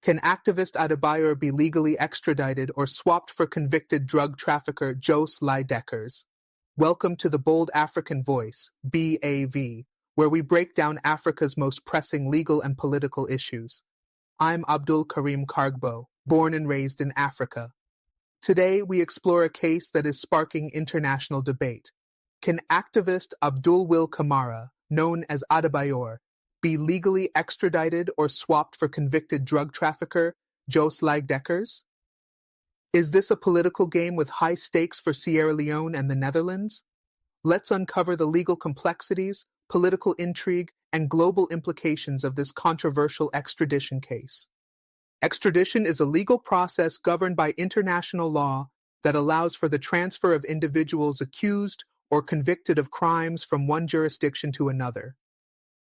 Can activist Adebayor be legally extradited or swapped for convicted drug trafficker Jos Leijdekkers? Welcome to the Bold African Voice, BAV, where we break down Africa's most pressing legal and political issues. I'm Abdul Karim Kargbo, born and raised in Africa. Today, we explore a case that is sparking international debate. Can activist Abdul Will Kamara, known as Adebayor, be legally extradited or swapped for convicted drug trafficker Jos Leijdekkers? Is this a political game with high stakes for Sierra Leone and the Netherlands? Let's uncover the legal complexities, political intrigue, and global implications of this controversial extradition case. Extradition is a legal process governed by international law that allows for the transfer of individuals accused or convicted of crimes from one jurisdiction to another.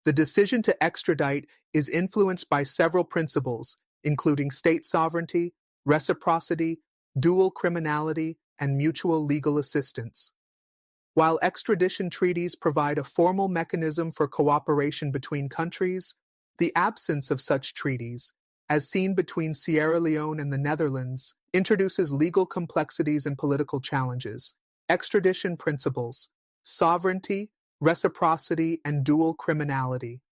The decision to extradite is influenced by several principles, including state sovereignty, reciprocity, dual criminality, and mutual legal assistance. While extradition treaties provide a formal mechanism for cooperation between countries, the absence of such treaties, as seen between Sierra Leone and the Netherlands, introduces legal complexities and political challenges. Extradition principles: sovereignty, reciprocity, and dual criminality.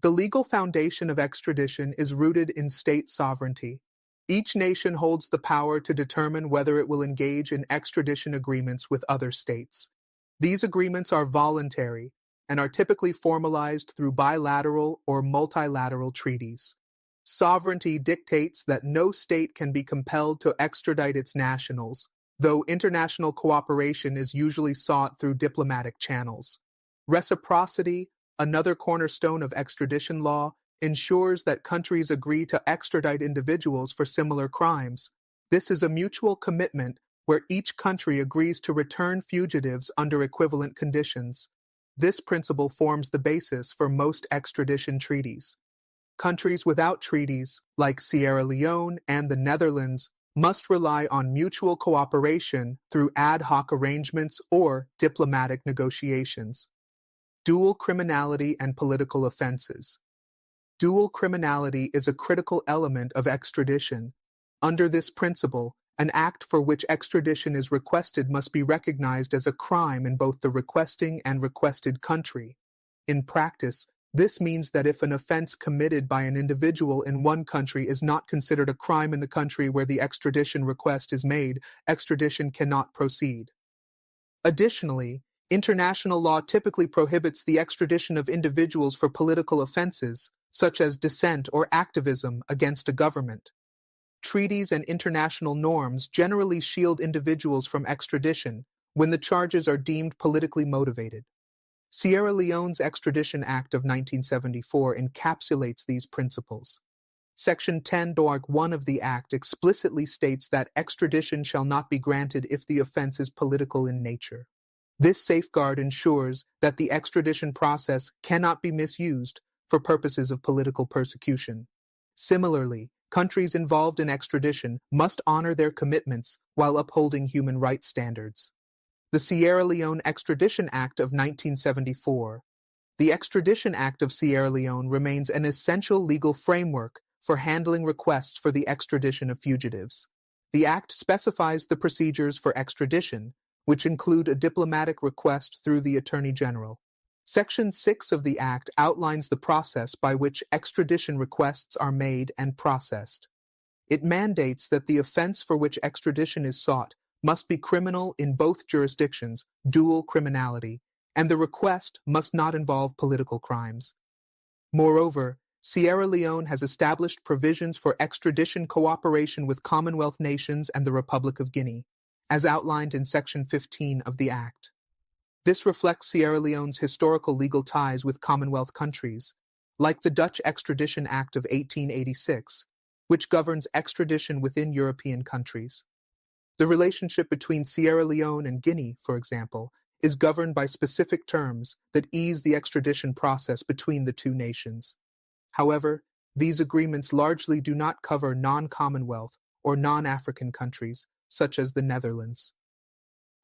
The legal foundation of extradition is rooted in state sovereignty. Each nation holds the power to determine whether it will engage in extradition agreements with other states. These agreements are voluntary and are typically formalized through bilateral or multilateral treaties. Sovereignty dictates that no state can be compelled to extradite its nationals, though international cooperation is usually sought through diplomatic channels. Reciprocity, another cornerstone of extradition law, ensures that countries agree to extradite individuals for similar crimes. This is a mutual commitment where each country agrees to return fugitives under equivalent conditions. This principle forms the basis for most extradition treaties. Countries without treaties, like Sierra Leone and the Netherlands, must rely on mutual cooperation through ad hoc arrangements or diplomatic negotiations. Dual criminality and political offenses. Dual criminality is a critical element of extradition. Under this principle, an act for which extradition is requested must be recognized as a crime in both the requesting and requested country. In practice, this means that if an offense committed by an individual in one country is not considered a crime in the country where the extradition request is made, extradition cannot proceed. Additionally, international law typically prohibits the extradition of individuals for political offenses, such as dissent or activism against a government. Treaties and international norms generally shield individuals from extradition when the charges are deemed politically motivated. Sierra Leone's Extradition Act of 1974 encapsulates these principles. Section 10(1) of the Act explicitly states that extradition shall not be granted if the offense is political in nature. This safeguard ensures that the extradition process cannot be misused for purposes of political persecution. Similarly, countries involved in extradition must honor their commitments while upholding human rights standards. The Sierra Leone Extradition Act of 1974. The Extradition Act of Sierra Leone remains an essential legal framework for handling requests for the extradition of fugitives. The Act specifies the procedures for extradition, which include a diplomatic request through the Attorney General. Section 6 of the Act outlines the process by which extradition requests are made and processed. It mandates that the offense for which extradition is sought must be criminal in both jurisdictions, dual criminality, and the request must not involve political crimes. Moreover, Sierra Leone has established provisions for extradition cooperation with Commonwealth nations and the Republic of Guinea, as outlined in Section 15 of the Act. This reflects Sierra Leone's historical legal ties with Commonwealth countries, like the Dutch Extradition Act of 1886, which governs extradition within European countries. The relationship between Sierra Leone and Guinea, for example, is governed by specific terms that ease the extradition process between the two nations. However, these agreements largely do not cover non-Commonwealth or non-African countries, such as the Netherlands.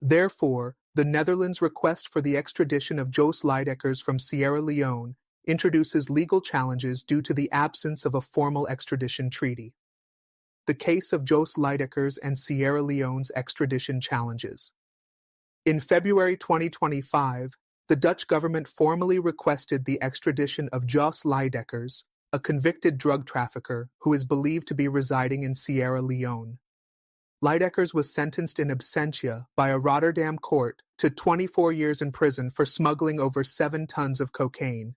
Therefore, the Netherlands' request for the extradition of Jos Leijdekkers from Sierra Leone introduces legal challenges due to the absence of a formal extradition treaty. the case of Jos Leijdekkers and Sierra Leone's extradition challenges. In February 2025, the Dutch government formally requested the extradition of Jos Leijdekkers, a convicted drug trafficker who is believed to be residing in Sierra Leone. Leijdekkers was sentenced in absentia by a Rotterdam court to 24 years in prison for smuggling over 7 tons of cocaine.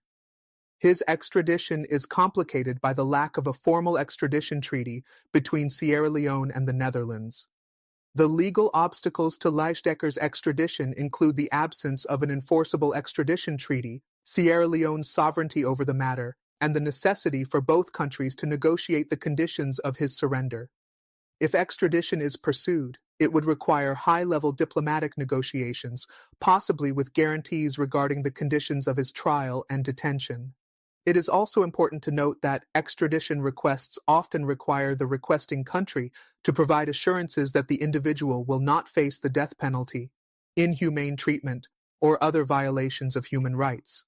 His extradition is complicated by the lack of a formal extradition treaty between Sierra Leone and the Netherlands. The legal obstacles to Leijdekkers' extradition include the absence of an enforceable extradition treaty, Sierra Leone's sovereignty over the matter, and the necessity for both countries to negotiate the conditions of his surrender. If extradition is pursued, it would require high-level diplomatic negotiations, possibly with guarantees regarding the conditions of his trial and detention. It is also important to note that extradition requests often require the requesting country to provide assurances that the individual will not face the death penalty, inhumane treatment, or other violations of human rights.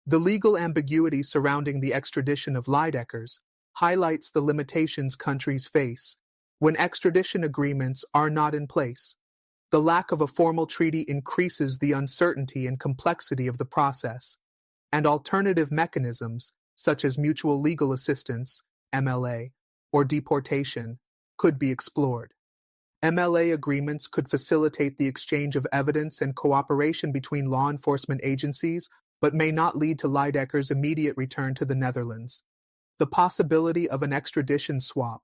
The legal ambiguity surrounding the extradition of Leijdekkers highlights the limitations countries face when extradition agreements are not in place. The lack of a formal treaty increases the uncertainty and complexity of the process, and alternative mechanisms, such as mutual legal assistance, MLA, or deportation, could be explored. MLA agreements could facilitate the exchange of evidence and cooperation between law enforcement agencies, but may not lead to Leijdekkers' immediate return to the Netherlands. The possibility of an extradition swap,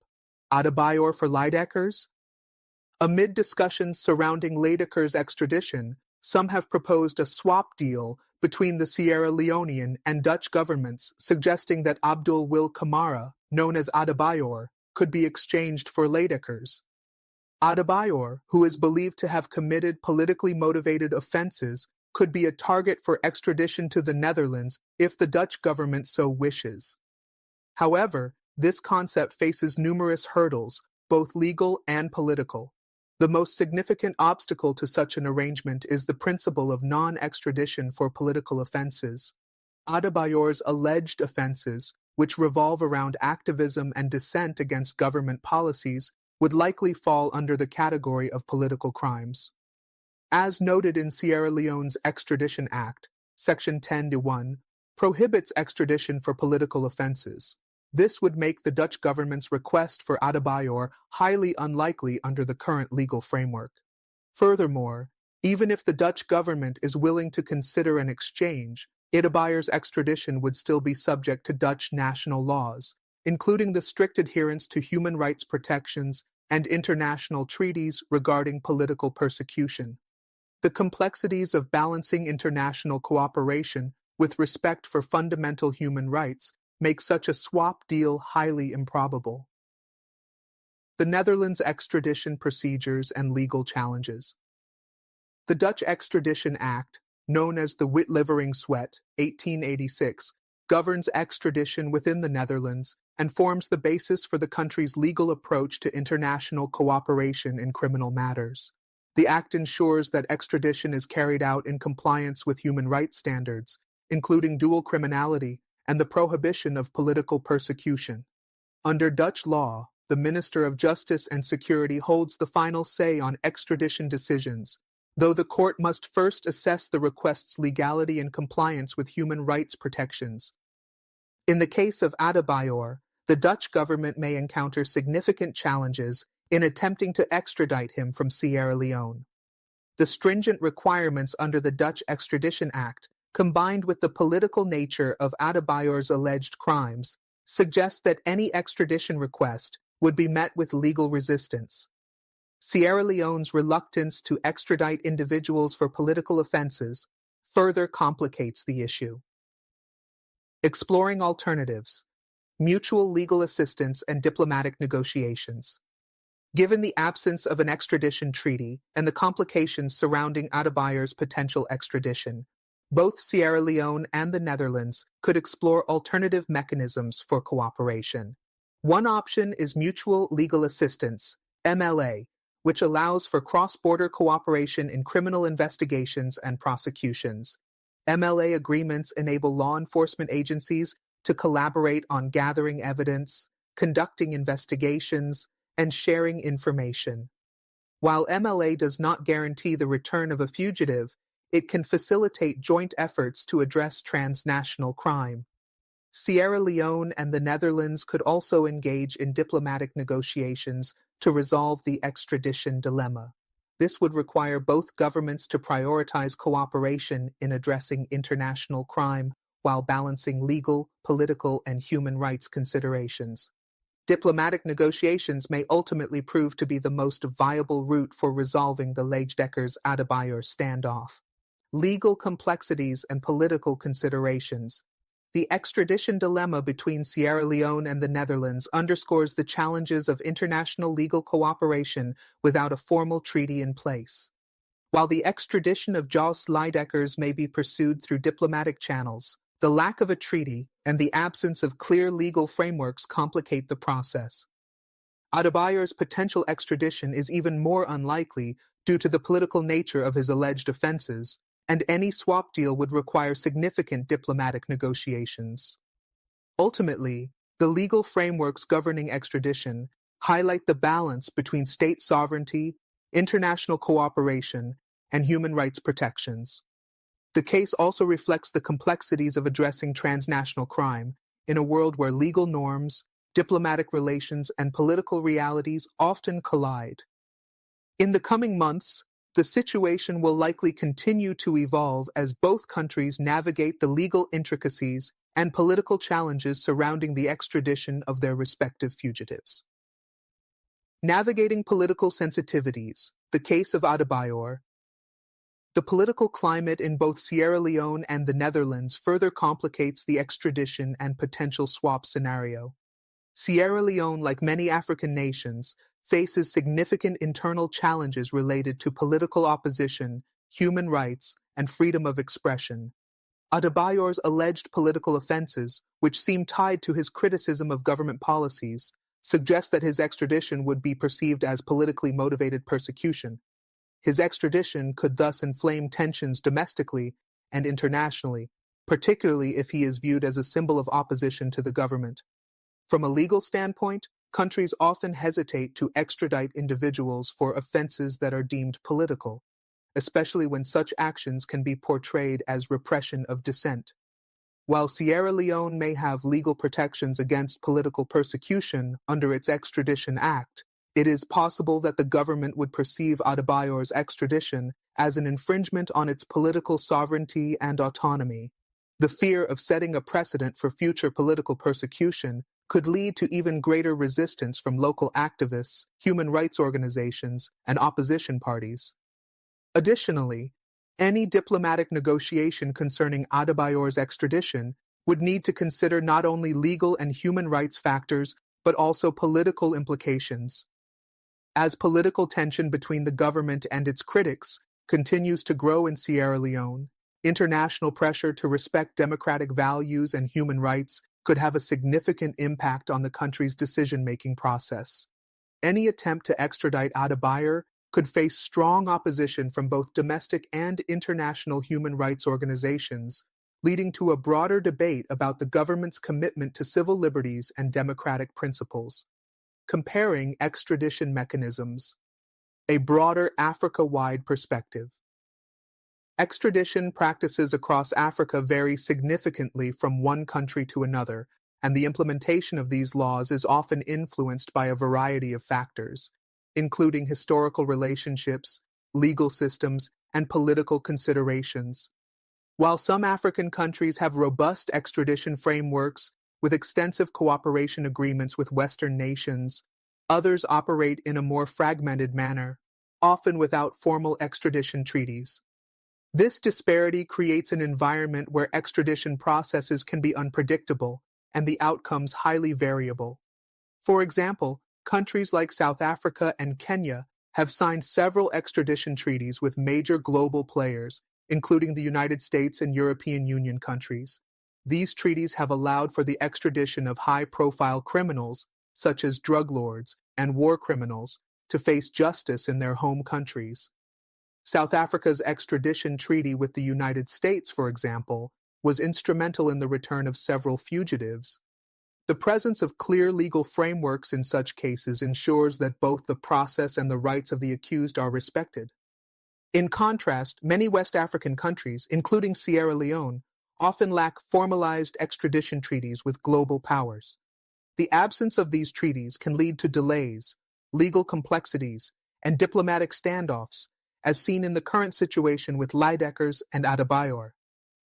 Adebayor for Leijdekkers? Amid discussions surrounding Leijdekkers' extradition, some have proposed a swap deal between the Sierra Leonean and Dutch governments, suggesting that Abdul Will Kamara, known as Adebayor, could be exchanged for Leijdekkers. Adebayor, who is believed to have committed politically motivated offenses, could be a target for extradition to the Netherlands if the Dutch government so wishes. However, this concept faces numerous hurdles, both legal and political. The most significant obstacle to such an arrangement is the principle of non-extradition for political offenses. Adebayor's alleged offenses, which revolve around activism and dissent against government policies, would likely fall under the category of political crimes. As noted in Sierra Leone's Extradition Act, Section 10(1) prohibits extradition for political offenses. This would make the Dutch government's request for Adebayor highly unlikely under the current legal framework. Furthermore, even if the Dutch government is willing to consider an exchange, Adebayor's extradition would still be subject to Dutch national laws, including the strict adherence to human rights protections and international treaties regarding political persecution. The complexities of balancing international cooperation with respect for fundamental human rights make such a swap deal highly improbable. The Netherlands' extradition procedures and legal challenges. The Dutch Extradition Act, known as the Wetleveringwet 1886, governs extradition within the Netherlands and forms the basis for the country's legal approach to international cooperation in criminal matters. The Act ensures that extradition is carried out in compliance with human rights standards, including dual criminality and the prohibition of political persecution. Under Dutch law, the Minister of Justice and Security holds the final say on extradition decisions, though the court must first assess the request's legality and compliance with human rights protections. In the case of Adebayor, the Dutch government may encounter significant challenges in attempting to extradite him from Sierra Leone. The stringent requirements under the Dutch Extradition Act, combined with the political nature of Adebayor's alleged crimes, suggest that any extradition request would be met with legal resistance. Sierra Leone's reluctance to extradite individuals for political offenses further complicates the issue. Exploring alternatives, mutual legal assistance and diplomatic negotiations. Given the absence of an extradition treaty and the complications surrounding Adebayor's potential extradition, both Sierra Leone and the Netherlands could explore alternative mechanisms for cooperation. One option is mutual legal assistance, MLA, which allows for cross-border cooperation in criminal investigations and prosecutions. MLA agreements enable law enforcement agencies to collaborate on gathering evidence, conducting investigations, and sharing information. While MLA does not guarantee the return of a fugitive, it can facilitate joint efforts to address transnational crime. Sierra Leone and the Netherlands could also engage in diplomatic negotiations to resolve the extradition dilemma. This would require both governments to prioritize cooperation in addressing international crime while balancing legal, political, and human rights considerations. Diplomatic negotiations may ultimately prove to be the most viable route for resolving the Leijdekkers-Adebayor standoff. Legal complexities and political considerations. The extradition dilemma between Sierra Leone and the Netherlands underscores the challenges of international legal cooperation without a formal treaty in place. While the extradition of Jos Leijdekkers may be pursued through diplomatic channels, the lack of a treaty and the absence of clear legal frameworks complicate the process. Adebayor's potential extradition is even more unlikely due to the political nature of his alleged offenses, and any swap deal would require significant diplomatic negotiations. Ultimately, the legal frameworks governing extradition highlight the balance between state sovereignty, international cooperation, and human rights protections. The case also reflects the complexities of addressing transnational crime in a world where legal norms, diplomatic relations, and political realities often collide. In the coming months, the situation will likely continue to evolve as both countries navigate the legal intricacies and political challenges surrounding the extradition of their respective fugitives. Navigating political sensitivities, the case of Adebayor. The political climate in both Sierra Leone and the Netherlands further complicates the extradition and potential swap scenario. Sierra Leone, like many African nations, faces significant internal challenges related to political opposition, human rights, and freedom of expression. Adebayor's alleged political offenses, which seem tied to his criticism of government policies, suggest that his extradition would be perceived as politically motivated persecution. His extradition could thus inflame tensions domestically and internationally, particularly if he is viewed as a symbol of opposition to the government. From a legal standpoint, countries often hesitate to extradite individuals for offenses that are deemed political, especially when such actions can be portrayed as repression of dissent. While Sierra Leone may have legal protections against political persecution under its Extradition Act, it is possible that the government would perceive Adebayor's extradition as an infringement on its political sovereignty and autonomy. The fear of setting a precedent for future political persecution could lead to even greater resistance from local activists, human rights organizations, and opposition parties. Additionally, any diplomatic negotiation concerning Adebayor's extradition would need to consider not only legal and human rights factors, but also political implications. As political tension between the government and its critics continues to grow in Sierra Leone, international pressure to respect democratic values and human rights could have a significant impact on the country's decision-making process. Any attempt to extradite Adebayor could face strong opposition from both domestic and international human rights organizations, leading to a broader debate about the government's commitment to civil liberties and democratic principles. Comparing extradition mechanisms. A broader Africa-wide perspective. Extradition practices across Africa vary significantly from one country to another, and the implementation of these laws is often influenced by a variety of factors, including historical relationships, legal systems, and political considerations. While some African countries have robust extradition frameworks with extensive cooperation agreements with Western nations, others operate in a more fragmented manner, often without formal extradition treaties. This disparity creates an environment where extradition processes can be unpredictable and the outcomes highly variable. For example, countries like South Africa and Kenya have signed several extradition treaties with major global players, including the United States and European Union countries. These treaties have allowed for the extradition of high-profile criminals, such as drug lords and war criminals, to face justice in their home countries. South Africa's extradition treaty with the United States, for example, was instrumental in the return of several fugitives. The presence of clear legal frameworks in such cases ensures that both the process and the rights of the accused are respected. In contrast, many West African countries, including Sierra Leone, often lack formalized extradition treaties with global powers. The absence of these treaties can lead to delays, legal complexities, and diplomatic standoffs, as seen in the current situation with Leijdekkers and Adebayor.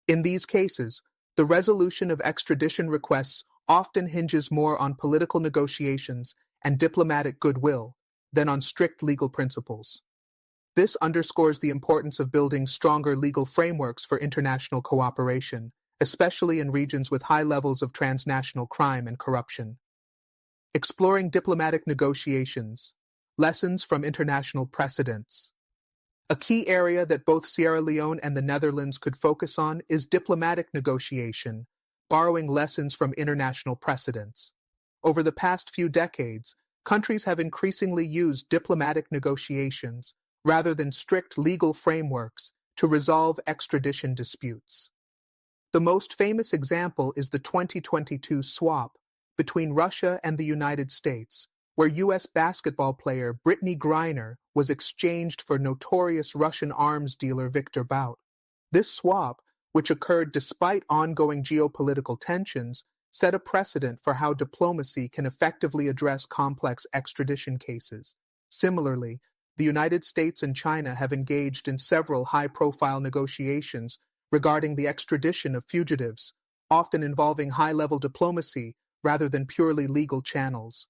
In these cases, the resolution of extradition requests often hinges more on political negotiations and diplomatic goodwill than on strict legal principles. This underscores the importance of building stronger legal frameworks for international cooperation, especially in regions with high levels of transnational crime and corruption. Exploring diplomatic negotiations, lessons from international precedents. A key area that both Sierra Leone and the Netherlands could focus on is diplomatic negotiation, borrowing lessons from international precedents. Over the past few decades, countries have increasingly used diplomatic negotiations rather than strict legal frameworks to resolve extradition disputes. The most famous example is the 2022 swap between Russia and the United States, where U.S. basketball player Brittany Griner was exchanged for notorious Russian arms dealer Viktor Bout. This swap, which occurred despite ongoing geopolitical tensions, set a precedent for how diplomacy can effectively address complex extradition cases. Similarly, the United States and China have engaged in several high-profile negotiations regarding the extradition of fugitives, often involving high-level diplomacy rather than purely legal channels.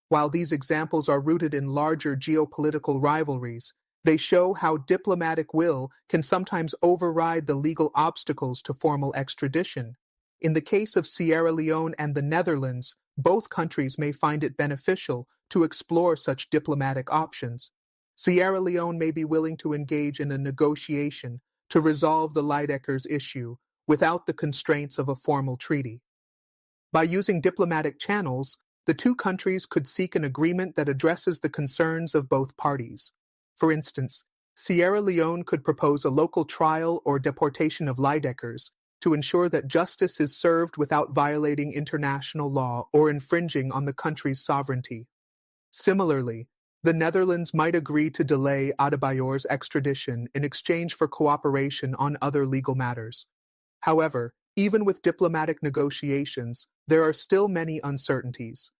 While these examples are rooted in larger geopolitical rivalries, they show how diplomatic will can sometimes override the legal obstacles to formal extradition. In the case of Sierra Leone and the Netherlands, both countries may find it beneficial to explore such diplomatic options. Sierra Leone may be willing to engage in a negotiation to resolve the Leijdekkers issue without the constraints of a formal treaty. By using diplomatic channels, the two countries could seek an agreement that addresses the concerns of both parties. For instance, Sierra Leone could propose a local trial or deportation of Leijdekkers to ensure that justice is served without violating international law or infringing on the country's sovereignty. Similarly, the Netherlands might agree to delay Adebayor's extradition in exchange for cooperation on other legal matters. However, even with diplomatic negotiations, there are still many uncertainties.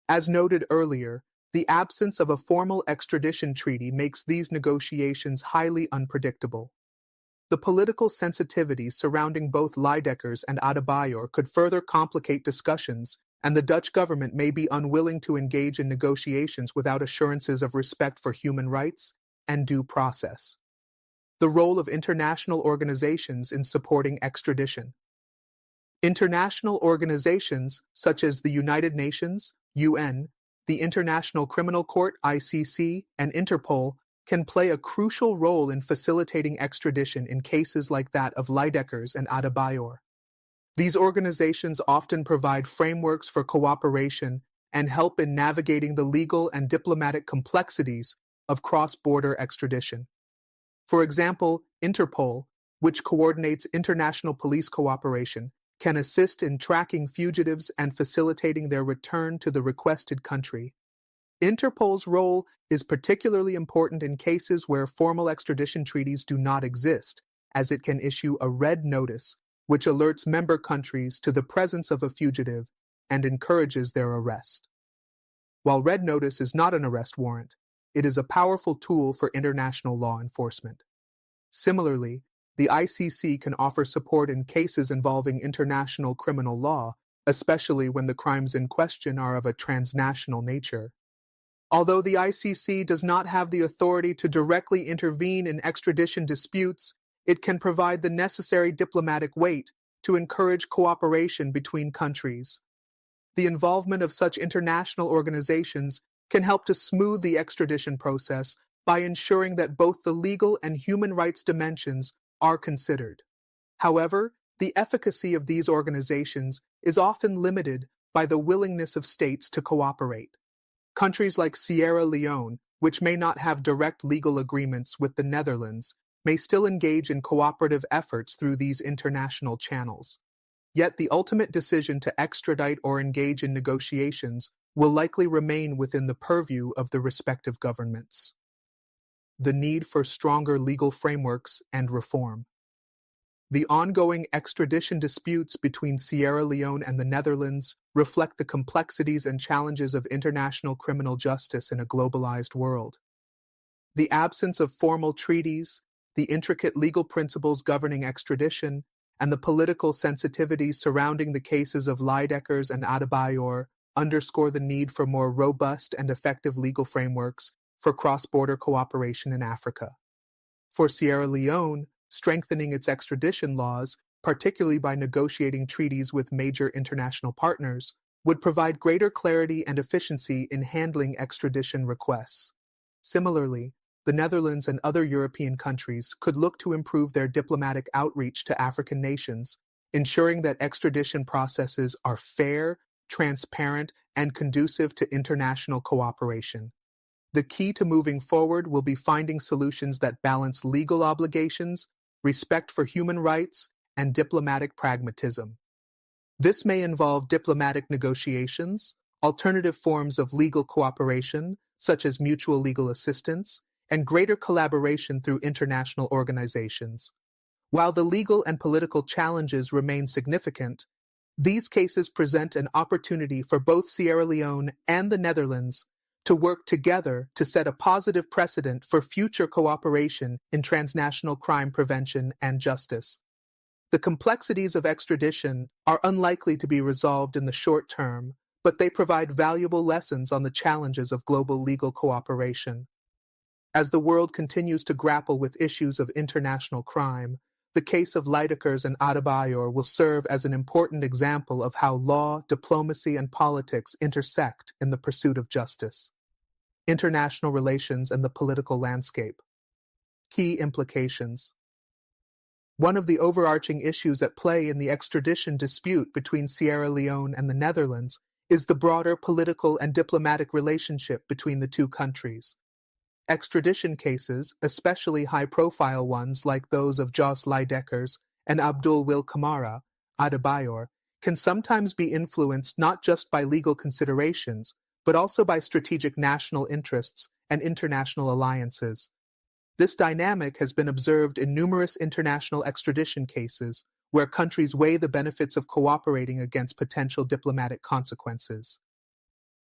As noted earlier, the absence of a formal extradition treaty makes these negotiations highly unpredictable. The political sensitivities surrounding both Leijdekkers and Adebayor could further complicate discussions, and the Dutch government may be unwilling to engage in negotiations without assurances of respect for human rights and due process. The role of international organizations in supporting extradition. International organizations such as the United Nations, UN, the International Criminal Court, ICC, and Interpol can play a crucial role in facilitating extradition in cases like that of Leijdekkers and Adebayor. These organizations often provide frameworks for cooperation and help in navigating the legal and diplomatic complexities of cross-border extradition. For example, Interpol, which coordinates international police cooperation, can assist in tracking fugitives and facilitating their return to the requested country. Interpol's role is particularly important in cases where formal extradition treaties do not exist, as it can issue a red notice which alerts member countries to the presence of a fugitive and encourages their arrest. While red notice is not an arrest warrant, it is a powerful tool for international law enforcement. Similarly, the ICC can offer support in cases involving international criminal law, especially when the crimes in question are of a transnational nature. Although the ICC does not have the authority to directly intervene in extradition disputes, it can provide the necessary diplomatic weight to encourage cooperation between countries. The involvement of such international organizations can help to smooth the extradition process by ensuring that both the legal and human rights dimensions are considered. However, the efficacy of these organizations is often limited by the willingness of states to cooperate. Countries like Sierra Leone, which may not have direct legal agreements with the Netherlands, may still engage in cooperative efforts through these international channels. Yet the ultimate decision to extradite or engage in negotiations will likely remain within the purview of the respective governments. The need for stronger legal frameworks and reform. The ongoing extradition disputes between Sierra Leone and the Netherlands reflect the complexities and challenges of international criminal justice in a globalized world. The absence of formal treaties, the intricate legal principles governing extradition, and the political sensitivities surrounding the cases of Leijdekkers and Adebayor underscore the need for more robust and effective legal frameworks for cross-border cooperation in Africa. For Sierra Leone, strengthening its extradition laws, particularly by negotiating treaties with major international partners, would provide greater clarity and efficiency in handling extradition requests. Similarly, the Netherlands and other European countries could look to improve their diplomatic outreach to African nations, ensuring that extradition processes are fair, transparent, and conducive to international cooperation. The key to moving forward will be finding solutions that balance legal obligations, respect for human rights, and diplomatic pragmatism. This may involve diplomatic negotiations, alternative forms of legal cooperation, such as mutual legal assistance, and greater collaboration through international organizations. While the legal and political challenges remain significant, these cases present an opportunity for both Sierra Leone and the Netherlands to work together to set a positive precedent for future cooperation in transnational crime prevention and justice. The complexities of extradition are unlikely to be resolved in the short term, but they provide valuable lessons on the challenges of global legal cooperation. As the world continues to grapple with issues of international crime, the case of Leijdekkers and Adebayor will serve as an important example of how law, diplomacy, and politics intersect in the pursuit of justice. International relations and the political landscape. Key implications. One of the overarching issues at play in the extradition dispute between Sierra Leone and the Netherlands is the broader political and diplomatic relationship between the two countries. Extradition cases, especially high-profile ones like those of Jos Leijdekkers and Abdul Will Kamara, Adebayor, can sometimes be influenced not just by legal considerations, but also by strategic national interests and international alliances. This dynamic has been observed in numerous international extradition cases, where countries weigh the benefits of cooperating against potential diplomatic consequences.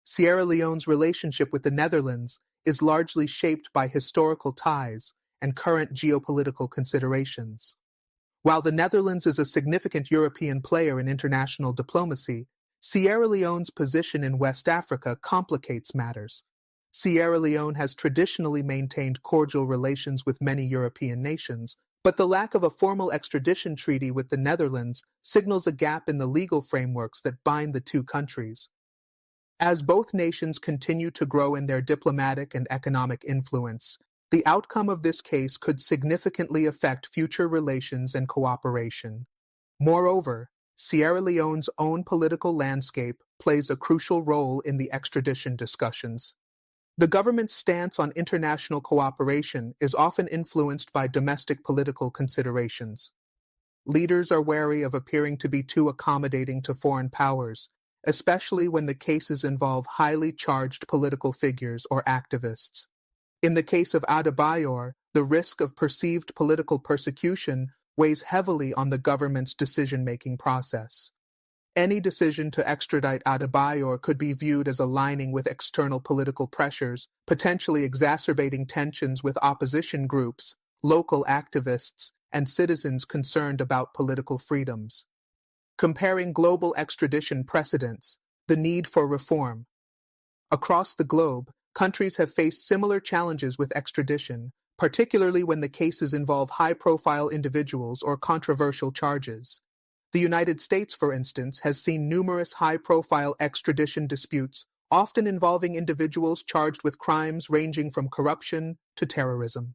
Sierra Leone's relationship with the Netherlands is largely shaped by historical ties and current geopolitical considerations. While the Netherlands is a significant European player in international diplomacy, Sierra Leone's position in West Africa complicates matters. Sierra Leone has traditionally maintained cordial relations with many European nations, but the lack of a formal extradition treaty with the Netherlands signals a gap in the legal frameworks that bind the two countries. As both nations continue to grow in their diplomatic and economic influence, the outcome of this case could significantly affect future relations and cooperation. Moreover, Sierra Leone's own political landscape plays a crucial role in the extradition discussions. The government's stance on international cooperation is often influenced by domestic political considerations. Leaders are wary of appearing to be too accommodating to foreign powers, especially when the cases involve highly charged political figures or activists. In the case of Adebayor, the risk of perceived political persecution weighs heavily on the government's decision-making process. Any decision to extradite Adebayor could be viewed as aligning with external political pressures, potentially exacerbating tensions with opposition groups, local activists, and citizens concerned about political freedoms. Comparing global extradition precedents, the need for reform. Across the globe, countries have faced similar challenges with extradition, particularly when the cases involve high-profile individuals or controversial charges. The United States, for instance, has seen numerous high-profile extradition disputes, often involving individuals charged with crimes ranging from corruption to terrorism.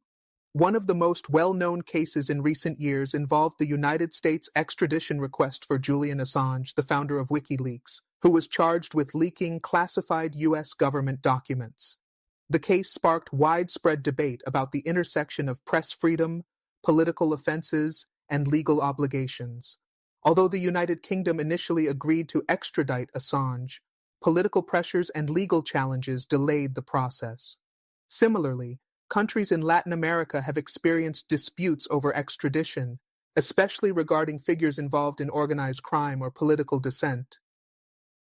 One of the most well-known cases in recent years involved the United States extradition request for Julian Assange, the founder of WikiLeaks, who was charged with leaking classified U.S. government documents. The case sparked widespread debate about the intersection of press freedom, political offenses, and legal obligations. Although the United Kingdom initially agreed to extradite Assange, political pressures and legal challenges delayed the process. Similarly, countries in Latin America have experienced disputes over extradition, especially regarding figures involved in organized crime or political dissent.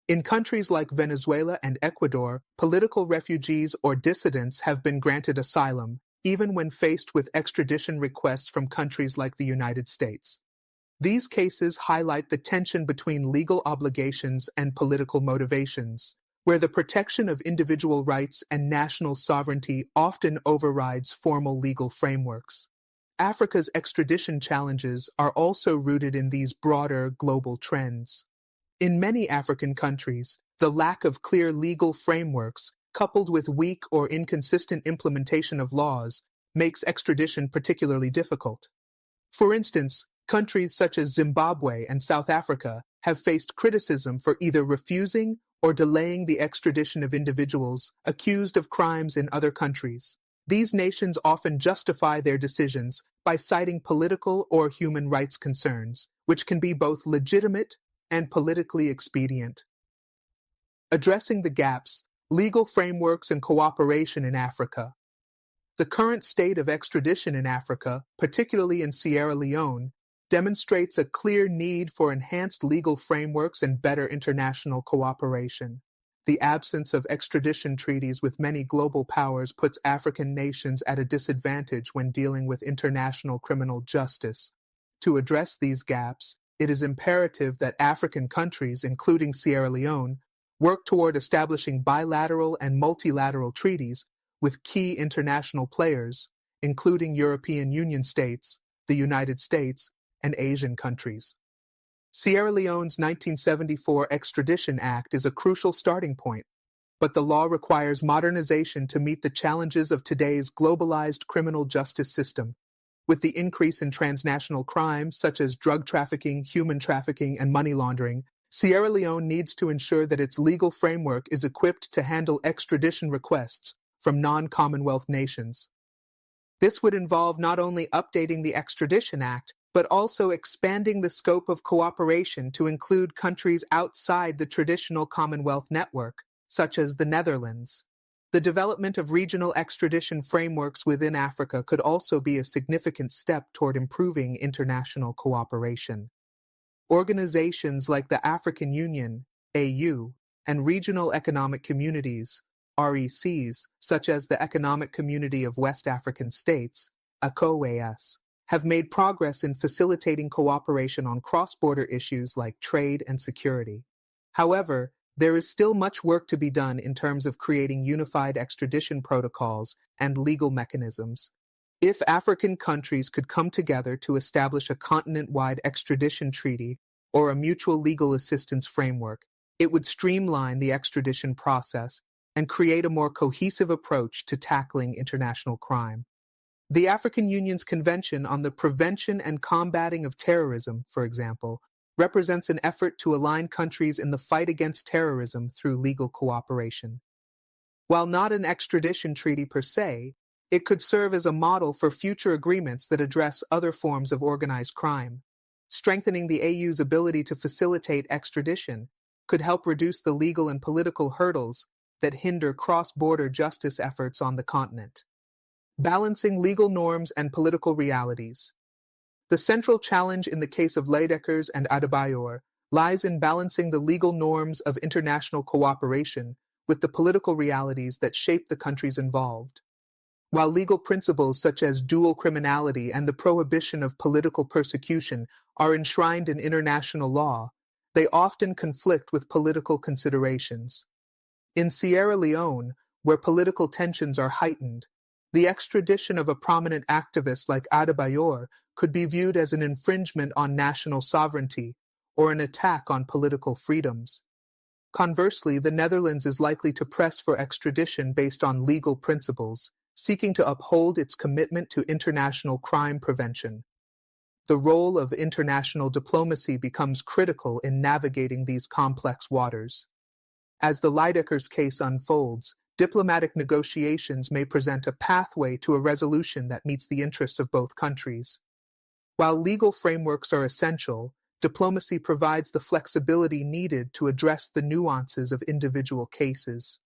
In countries like Venezuela and Ecuador, political refugees or dissidents have been granted asylum, even when faced with extradition requests from countries like the United States. These cases highlight the tension between legal obligations and political motivations, where the protection of individual rights and national sovereignty often overrides formal legal frameworks. Africa's extradition challenges are also rooted in these broader global trends. In many African countries, the lack of clear legal frameworks, coupled with weak or inconsistent implementation of laws, makes extradition particularly difficult. For instance, countries such as Zimbabwe and South Africa have faced criticism for either refusing or delaying the extradition of individuals accused of crimes in other countries. These nations often justify their decisions by citing political or human rights concerns, which can be both legitimate and politically expedient. Addressing the gaps, legal frameworks and cooperation in Africa. The current state of extradition in Africa, particularly in Sierra Leone, demonstrates a clear need for enhanced legal frameworks and better international cooperation. The absence of extradition treaties with many global powers puts African nations at a disadvantage when dealing with international criminal justice. To address these gaps, it is imperative that African countries, including Sierra Leone, work toward establishing bilateral and multilateral treaties with key international players, including European Union states, the United States, and Asian countries. Sierra Leone's 1974 Extradition Act is a crucial starting point, but the law requires modernization to meet the challenges of today's globalized criminal justice system. With the increase in transnational crimes such as drug trafficking, human trafficking, and money laundering, Sierra Leone needs to ensure that its legal framework is equipped to handle extradition requests from non-Commonwealth nations. This would involve not only updating the Extradition Act, but also expanding the scope of cooperation to include countries outside the traditional Commonwealth network, such as the Netherlands. The development of regional extradition frameworks within Africa could also be a significant step toward improving international cooperation. Organizations like the African Union, AU, and regional economic communities, RECs, such as the Economic Community of West African States, ECOWAS, have made progress in facilitating cooperation on cross-border issues like trade and security. However, there is still much work to be done in terms of creating unified extradition protocols and legal mechanisms. If African countries could come together to establish a continent-wide extradition treaty or a mutual legal assistance framework, it would streamline the extradition process and create a more cohesive approach to tackling international crime. The African Union's Convention on the Prevention and Combating of Terrorism, for example, represents an effort to align countries in the fight against terrorism through legal cooperation. While not an extradition treaty per se, it could serve as a model for future agreements that address other forms of organized crime. Strengthening the AU's ability to facilitate extradition could help reduce the legal and political hurdles that hinder cross-border justice efforts on the continent. Balancing legal norms and political realities. The central challenge in the case of Leijdekkers and Adebayor lies in balancing the legal norms of international cooperation with the political realities that shape the countries involved. While legal principles such as dual criminality and the prohibition of political persecution are enshrined in international law, they often conflict with political considerations. In Sierra Leone, where political tensions are heightened, the extradition of a prominent activist like Adebayor could be viewed as an infringement on national sovereignty or an attack on political freedoms. Conversely, the Netherlands is likely to press for extradition based on legal principles, seeking to uphold its commitment to international crime prevention. The role of international diplomacy becomes critical in navigating these complex waters. As the Leijdekkers case unfolds, diplomatic negotiations may present a pathway to a resolution that meets the interests of both countries. While legal frameworks are essential, diplomacy provides the flexibility needed to address the nuances of individual cases.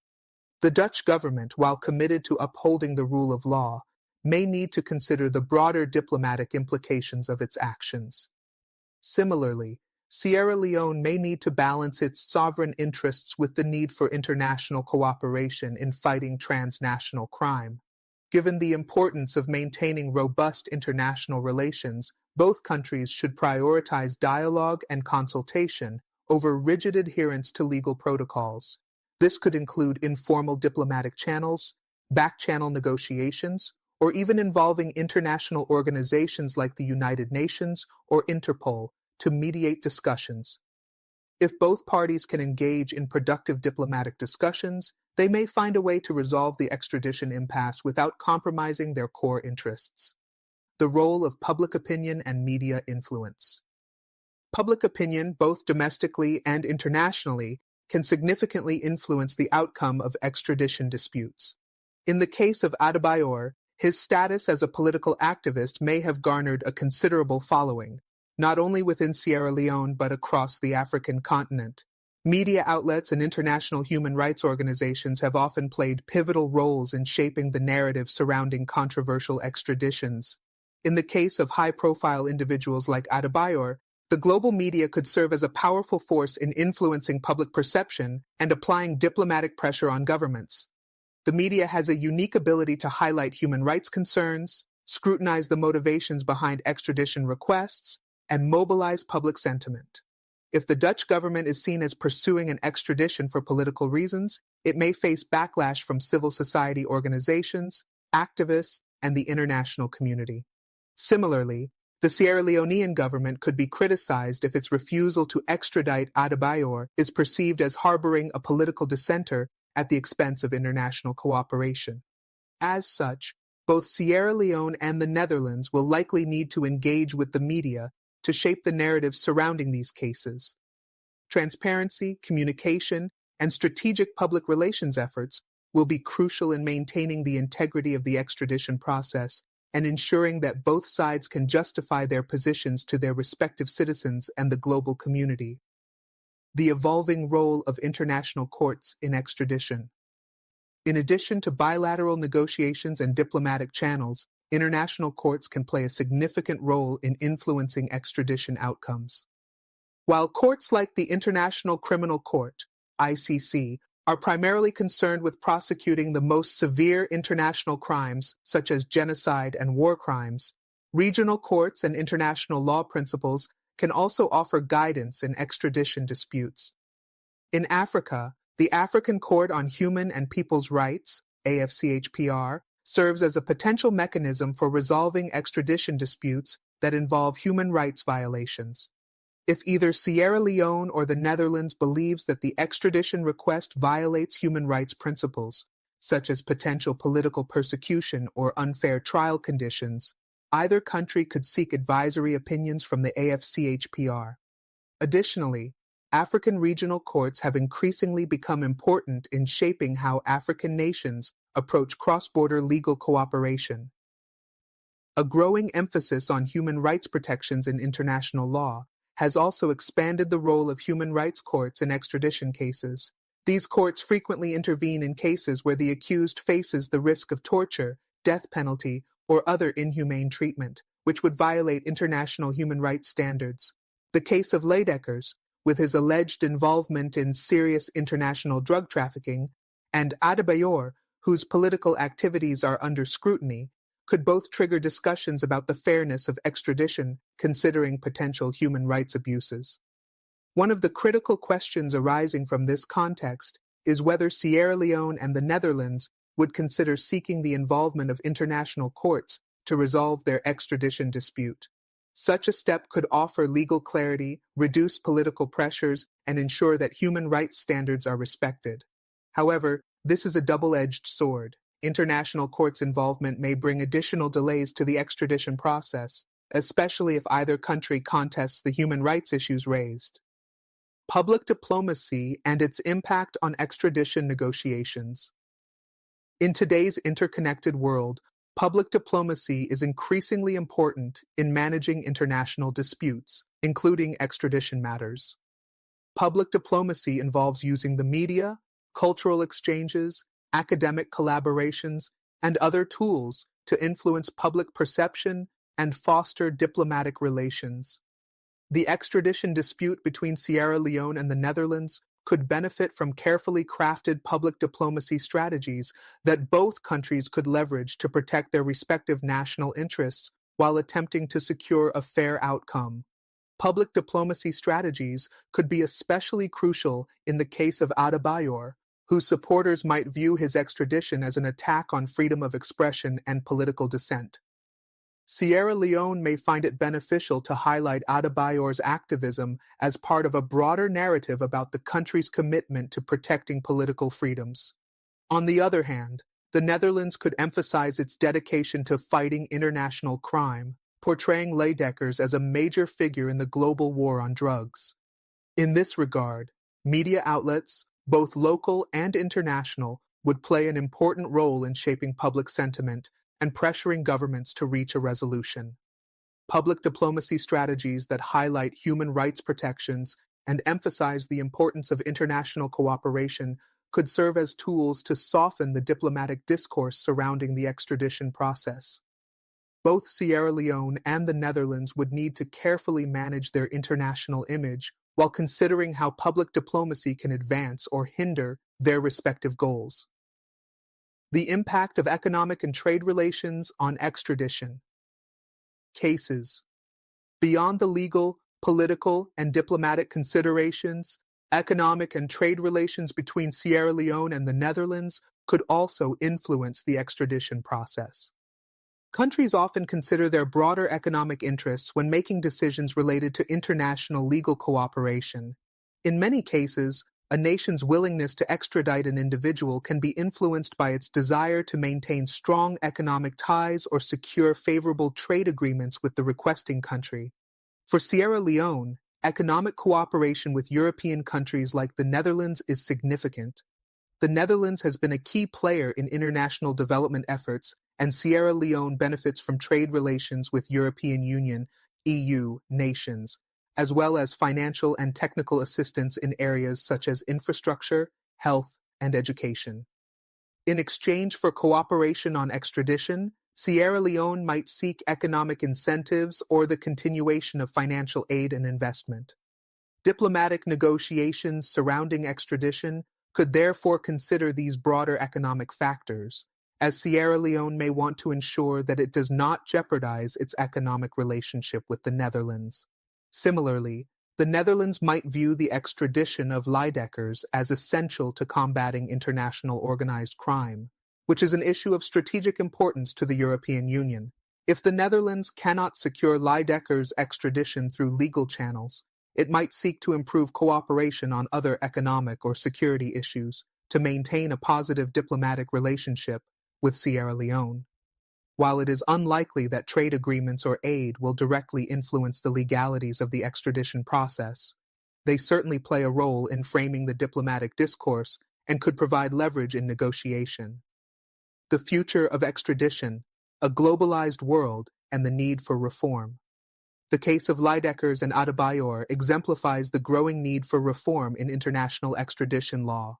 The Dutch government, while committed to upholding the rule of law, may need to consider the broader diplomatic implications of its actions. Similarly, Sierra Leone may need to balance its sovereign interests with the need for international cooperation in fighting transnational crime. Given the importance of maintaining robust international relations, both countries should prioritize dialogue and consultation over rigid adherence to legal protocols. This could include informal diplomatic channels, back-channel negotiations, or even involving international organizations like the United Nations or Interpol to mediate discussions. If both parties can engage in productive diplomatic discussions, they may find a way to resolve the extradition impasse without compromising their core interests. The role of public opinion and media influence. Public opinion, both domestically and internationally, can significantly influence the outcome of extradition disputes. In the case of Adebayor, his status as a political activist may have garnered a considerable following, not only within Sierra Leone but across the African continent. Media outlets and international human rights organizations have often played pivotal roles in shaping the narrative surrounding controversial extraditions. In the case of high-profile individuals like Adebayor, the global media could serve as a powerful force in influencing public perception and applying diplomatic pressure on governments. The media has a unique ability to highlight human rights concerns, scrutinize the motivations behind extradition requests, and mobilize public sentiment. If the Dutch government is seen as pursuing an extradition for political reasons, it may face backlash from civil society organizations, activists, and the international community. Similarly, the Sierra Leonean government could be criticized if its refusal to extradite Adebayor is perceived as harboring a political dissenter at the expense of international cooperation. As such, both Sierra Leone and the Netherlands will likely need to engage with the media to shape the narrative surrounding these cases. Transparency, communication, and strategic public relations efforts will be crucial in maintaining the integrity of the extradition process and ensuring that both sides can justify their positions to their respective citizens and the global community. The evolving role of international courts in extradition. In addition to bilateral negotiations and diplomatic channels, international courts can play a significant role in influencing extradition outcomes. While courts like the International Criminal Court, ICC, are primarily concerned with prosecuting the most severe international crimes, such as genocide and war crimes, regional courts and international law principles can also offer guidance in extradition disputes. In Africa, the African Court on Human and People's Rights, AFCHPR, serves as a potential mechanism for resolving extradition disputes that involve human rights violations. If either Sierra Leone or the Netherlands believes that the extradition request violates human rights principles, such as potential political persecution or unfair trial conditions, either country could seek advisory opinions from the AFCHPR. Additionally, African regional courts have increasingly become important in shaping how African nations approach cross-border legal cooperation. A growing emphasis on human rights protections in international law has also expanded the role of human rights courts in extradition cases. These courts frequently intervene in cases where the accused faces the risk of torture, death penalty, or other inhumane treatment, which would violate international human rights standards. The case of Leijdekkers, with his alleged involvement in serious international drug trafficking, and Adebayor, whose political activities are under scrutiny, could both trigger discussions about the fairness of extradition considering potential human rights abuses. One of the critical questions arising from this context is whether Sierra Leone and the Netherlands would consider seeking the involvement of international courts to resolve their extradition dispute. Such a step could offer legal clarity, reduce political pressures, and ensure that human rights standards are respected. However, this is a double-edged sword. International courts' involvement may bring additional delays to the extradition process, especially if either country contests the human rights issues raised. Public diplomacy and its impact on extradition negotiations. In today's interconnected world, public diplomacy is increasingly important in managing international disputes. including extradition matters. Public diplomacy involves using the media, cultural exchanges, academic collaborations, and other tools to influence public perception and foster diplomatic relations. The extradition dispute between Sierra Leone and the Netherlands could benefit from carefully crafted public diplomacy strategies that both countries could leverage to protect their respective national interests while attempting to secure a fair outcome. Public diplomacy strategies could be especially crucial in the case of Adebayor, whose supporters might view his extradition as an attack on freedom of expression and political dissent. Sierra Leone may find it beneficial to highlight Adebayor's activism as part of a broader narrative about the country's commitment to protecting political freedoms. On the other hand, the Netherlands could emphasize its dedication to fighting international crime, portraying Leijdekkers as a major figure in the global war on drugs. In this regard, media outlets, both local and international, would play an important role in shaping public sentiment and pressuring governments to reach a resolution. Public diplomacy strategies that highlight human rights protections and emphasize the importance of international cooperation could serve as tools to soften the diplomatic discourse surrounding the extradition process. Both Sierra Leone and the Netherlands would need to carefully manage their international image while considering how public diplomacy can advance or hinder their respective goals. The impact of economic and trade relations on extradition. Cases. Beyond the legal, political, and diplomatic considerations, economic and trade relations between Sierra Leone and the Netherlands could also influence the extradition process. Countries often consider their broader economic interests when making decisions related to international legal cooperation. In many cases, a nation's willingness to extradite an individual can be influenced by its desire to maintain strong economic ties or secure favorable trade agreements with the requesting country. For Sierra Leone, economic cooperation with European countries like the Netherlands is significant. The Netherlands has been a key player in international development efforts, and Sierra Leone benefits from trade relations with European Union (EU) nations, as well as financial and technical assistance in areas such as infrastructure, health, and education. In exchange for cooperation on extradition, Sierra Leone might seek economic incentives or the continuation of financial aid and investment. Diplomatic negotiations surrounding extradition could therefore consider these broader economic factors, as Sierra Leone may want to ensure that it does not jeopardize its economic relationship with the Netherlands. Similarly, the Netherlands might view the extradition of Leijdekkers as essential to combating international organized crime, which is an issue of strategic importance to the European Union. If the Netherlands cannot secure Leijdekkers' extradition through legal channels, it might seek to improve cooperation on other economic or security issues to maintain a positive diplomatic relationship with Sierra Leone. While it is unlikely that trade agreements or aid will directly influence the legalities of the extradition process, they certainly play a role in framing the diplomatic discourse and could provide leverage in negotiation. The future of extradition, a globalized world, and the need for reform. The case of Leijdekkers and Adebayor exemplifies the growing need for reform in international extradition law.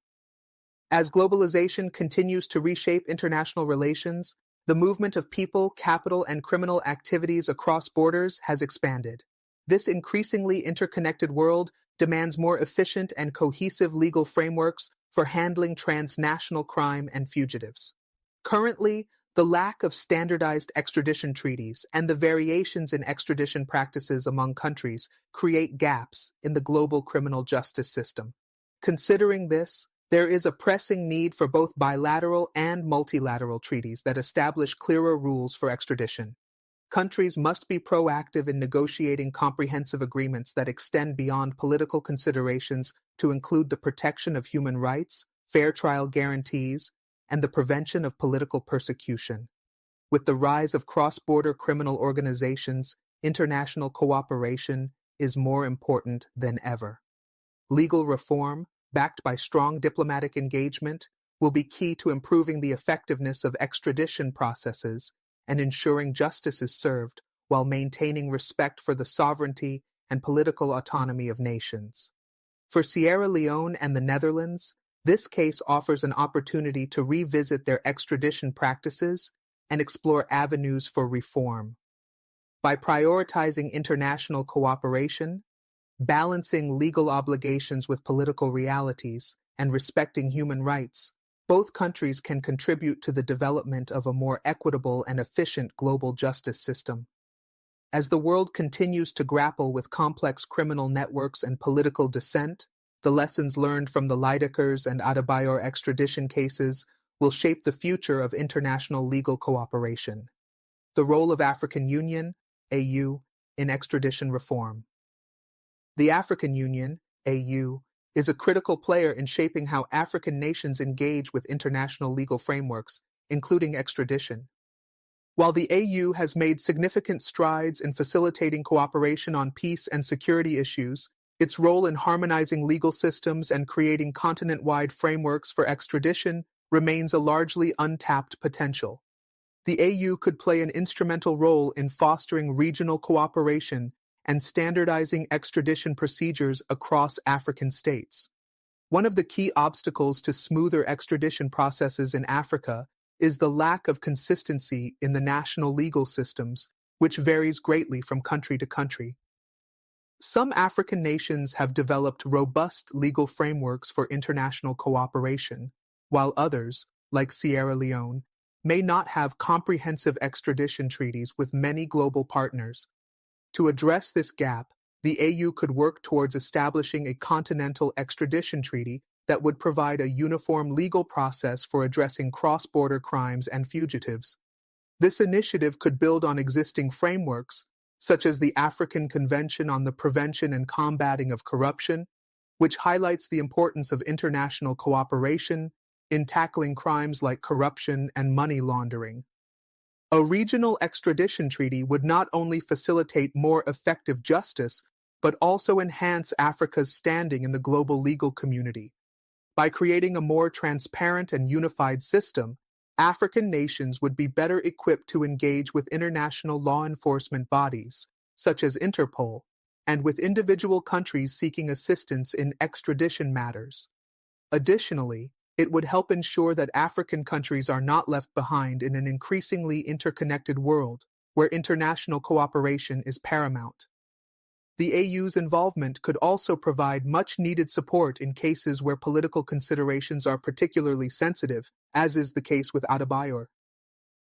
As globalization continues to reshape international relations, the movement of people, capital, and criminal activities across borders has expanded. This increasingly interconnected world demands more efficient and cohesive legal frameworks for handling transnational crime and fugitives. Currently, the lack of standardized extradition treaties and the variations in extradition practices among countries create gaps in the global criminal justice system. Considering this, there is a pressing need for both bilateral and multilateral treaties that establish clearer rules for extradition. Countries must be proactive in negotiating comprehensive agreements that extend beyond political considerations to include the protection of human rights, fair trial guarantees, and the prevention of political persecution. With the rise of cross-border criminal organizations, international cooperation is more important than ever. Legal reform, backed by strong diplomatic engagement, will be key to improving the effectiveness of extradition processes and ensuring justice is served while maintaining respect for the sovereignty and political autonomy of nations. For Sierra Leone and the Netherlands, this case offers an opportunity to revisit their extradition practices and explore avenues for reform. By prioritizing international cooperation, balancing legal obligations with political realities, and respecting human rights, both countries can contribute to the development of a more equitable and efficient global justice system. As the world continues to grapple with complex criminal networks and political dissent, the lessons learned from the Leijdekkers and Adebayor extradition cases will shape the future of international legal cooperation. The role of African Union, AU, in extradition reform. The African Union, AU, is a critical player in shaping how African nations engage with international legal frameworks, including extradition. While the AU has made significant strides in facilitating cooperation on peace and security issues, its role in harmonizing legal systems and creating continent-wide frameworks for extradition remains a largely untapped potential. The AU could play an instrumental role in fostering regional cooperation and standardizing extradition procedures across African states. One of the key obstacles to smoother extradition processes in Africa is the lack of consistency in the national legal systems, which varies greatly from country to country. Some African nations have developed robust legal frameworks for international cooperation, while others, like Sierra Leone, may not have comprehensive extradition treaties with many global partners. To address this gap, the AU could work towards establishing a continental extradition treaty that would provide a uniform legal process for addressing cross-border crimes and fugitives. This initiative could build on existing frameworks, such as the African Convention on the Prevention and Combating of Corruption, which highlights the importance of international cooperation in tackling crimes like corruption and money laundering. A regional extradition treaty would not only facilitate more effective justice, but also enhance Africa's standing in the global legal community. By creating a more transparent and unified system, African nations would be better equipped to engage with international law enforcement bodies, such as Interpol, and with individual countries seeking assistance in extradition matters. Additionally, it would help ensure that African countries are not left behind in an increasingly interconnected world where international cooperation is paramount. The AU's involvement could also provide much-needed support in cases where political considerations are particularly sensitive, as is the case with Adebayor.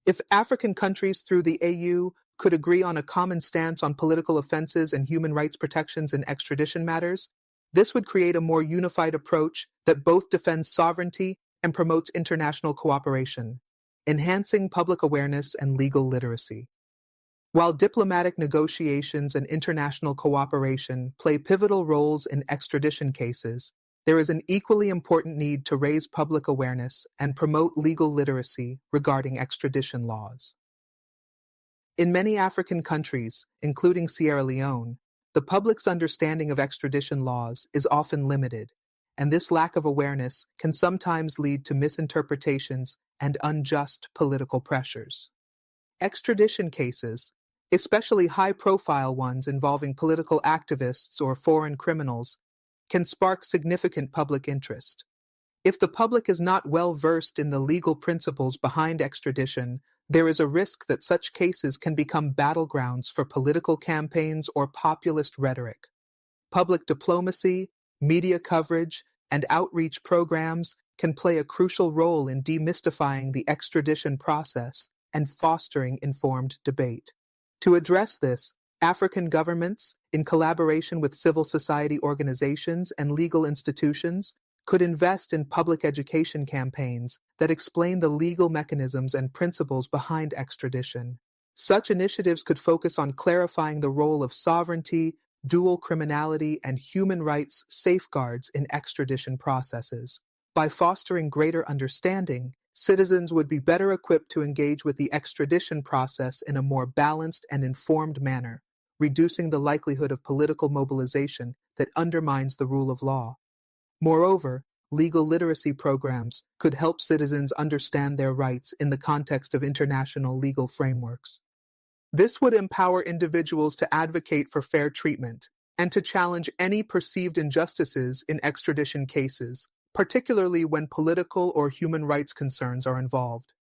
If African countries through the AU could agree on a common stance on political offenses and human rights protections in extradition matters, this would create a more unified approach that both defends sovereignty and promotes international cooperation, enhancing public awareness and legal literacy. While diplomatic negotiations and international cooperation play pivotal roles in extradition cases, there is an equally important need to raise public awareness and promote legal literacy regarding extradition laws. In many African countries, including Sierra Leone, the public's understanding of extradition laws is often limited, and this lack of awareness can sometimes lead to misinterpretations and unjust political pressures. Extradition cases, especially high-profile ones involving political activists or foreign criminals, can spark significant public interest. If the public is not well versed in the legal principles behind extradition, there is a risk that such cases can become battlegrounds for political campaigns or populist rhetoric. Public diplomacy, media coverage, and outreach programs can play a crucial role in demystifying the extradition process and fostering informed debate. To address this, African governments, in collaboration with civil society organizations and legal institutions, could invest in public education campaigns that explain the legal mechanisms and principles behind extradition. Such initiatives could focus on clarifying the role of sovereignty, dual criminality, and human rights safeguards in extradition processes. By fostering greater understanding, citizens would be better equipped to engage with the extradition process in a more balanced and informed manner, reducing the likelihood of political mobilization that undermines the rule of law. Moreover, legal literacy programs could help citizens understand their rights in the context of international legal frameworks. This would empower individuals to advocate for fair treatment, and to challenge any perceived injustices in extradition cases, particularly when political or human rights concerns are involved.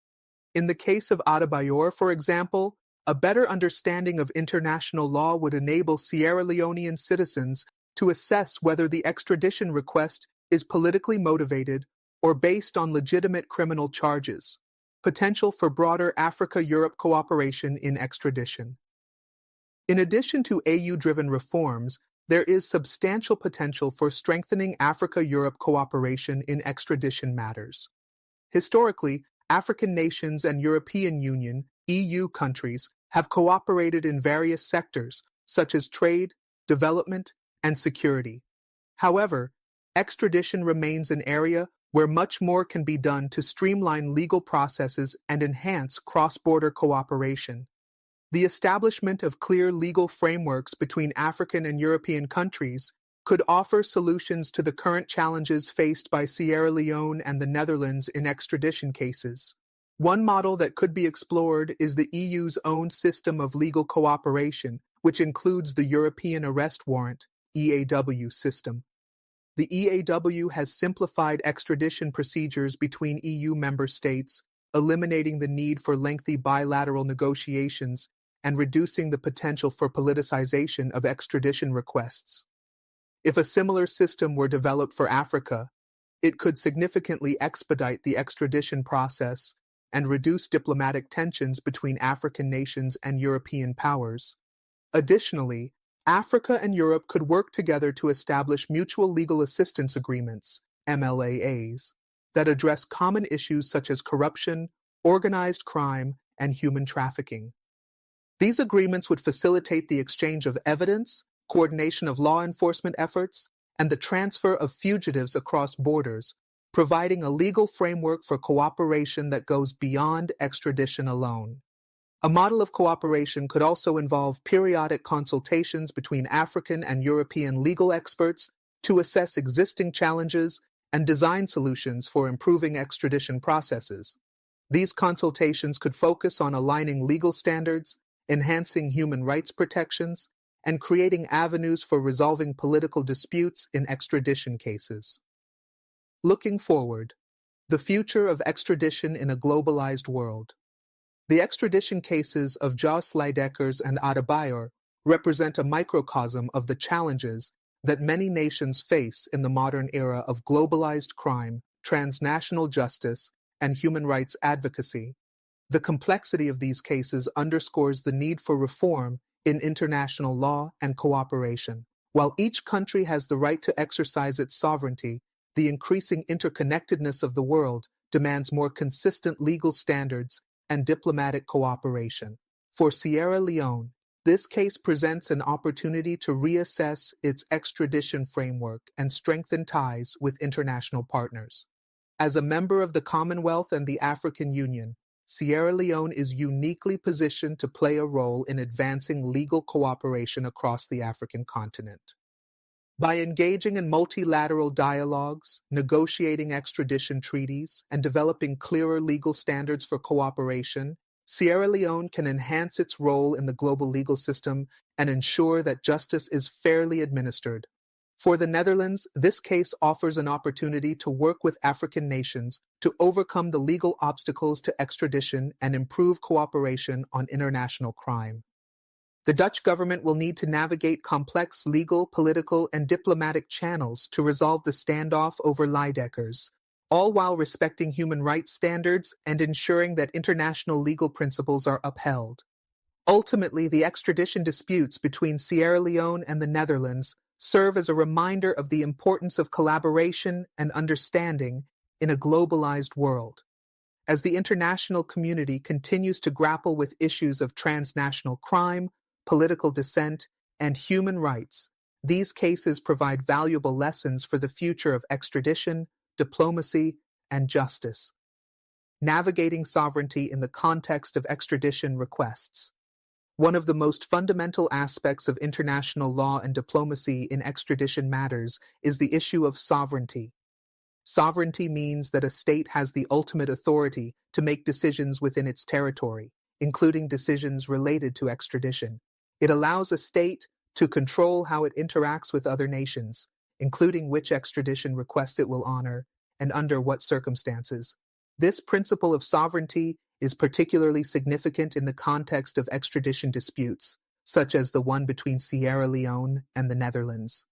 In the case of Adebayor, for example, a better understanding of international law would enable Sierra Leonean citizens to assess whether the extradition request is politically motivated or based on legitimate criminal charges. Potential for broader Africa-Europe cooperation in extradition. In addition to AU-driven reforms, there is substantial potential for strengthening Africa-Europe cooperation in extradition matters. Historically, African nations and European Union (EU) countries have cooperated in various sectors, such as trade, development, and security. However, extradition remains an area where much more can be done to streamline legal processes and enhance cross-border cooperation. The establishment of clear legal frameworks between African and European countries could offer solutions to the current challenges faced by Sierra Leone and the Netherlands in extradition cases. One model that could be explored is the EU's own system of legal cooperation, which includes the European Arrest Warrant (EAW) system. The EAW has simplified extradition procedures between EU member states, eliminating the need for lengthy bilateral negotiations and reducing the potential for politicization of extradition requests. If a similar system were developed for Africa, it could significantly expedite the extradition process and reduce diplomatic tensions between African nations and European powers. Additionally, Africa and Europe could work together to establish mutual legal assistance agreements, MLAAs, that address common issues such as corruption, organized crime, and human trafficking. These agreements would facilitate the exchange of evidence, coordination of law enforcement efforts, and the transfer of fugitives across borders, providing a legal framework for cooperation that goes beyond extradition alone. A model of cooperation could also involve periodic consultations between African and European legal experts to assess existing challenges and design solutions for improving extradition processes. These consultations could focus on aligning legal standards, enhancing human rights protections, and creating avenues for resolving political disputes in extradition cases. Looking forward, the future of extradition in a globalized world. The extradition cases of Jos Leijdekkers and Adebayor represent a microcosm of the challenges that many nations face in the modern era of globalized crime, transnational justice, and human rights advocacy. The complexity of these cases underscores the need for reform in international law and cooperation. While each country has the right to exercise its sovereignty, the increasing interconnectedness of the world demands more consistent legal standards and diplomatic cooperation. For Sierra Leone, this case presents an opportunity to reassess its extradition framework and strengthen ties with international partners. As a member of the Commonwealth and the African Union, Sierra Leone is uniquely positioned to play a role in advancing legal cooperation across the African continent. By engaging in multilateral dialogues, negotiating extradition treaties, and developing clearer legal standards for cooperation, Sierra Leone can enhance its role in the global legal system and ensure that justice is fairly administered. For the Netherlands, this case offers an opportunity to work with African nations to overcome the legal obstacles to extradition and improve cooperation on international crime. The Dutch government will need to navigate complex legal, political, and diplomatic channels to resolve the standoff over Leijdekkers, all while respecting human rights standards and ensuring that international legal principles are upheld. Ultimately, the extradition disputes between Sierra Leone and the Netherlands serve as a reminder of the importance of collaboration and understanding in a globalized world. As the international community continues to grapple with issues of transnational crime, political dissent, and human rights, these cases provide valuable lessons for the future of extradition, diplomacy, and justice. Navigating sovereignty in the context of extradition requests. One of the most fundamental aspects of international law and diplomacy in extradition matters is the issue of sovereignty. Sovereignty means that a state has the ultimate authority to make decisions within its territory, including decisions related to extradition. It allows a state to control how it interacts with other nations, including which extradition request it will honor and under what circumstances. This principle of sovereignty is particularly significant in the context of extradition disputes, such as the one between Sierra Leone and the Netherlands.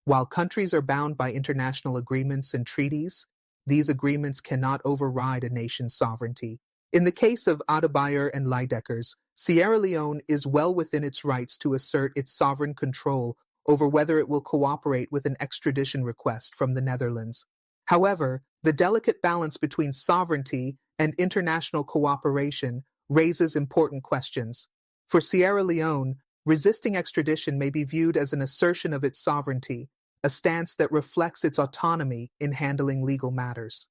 While countries are bound by international agreements and treaties, these agreements cannot override a nation's sovereignty. In the case of Adebayor and Leijdekkers, Sierra Leone is well within its rights to assert its sovereign control over whether it will cooperate with an extradition request from the Netherlands. However, the delicate balance between sovereignty and international cooperation raises important questions. For Sierra Leone, resisting extradition may be viewed as an assertion of its sovereignty, a stance that reflects its autonomy in handling legal matters.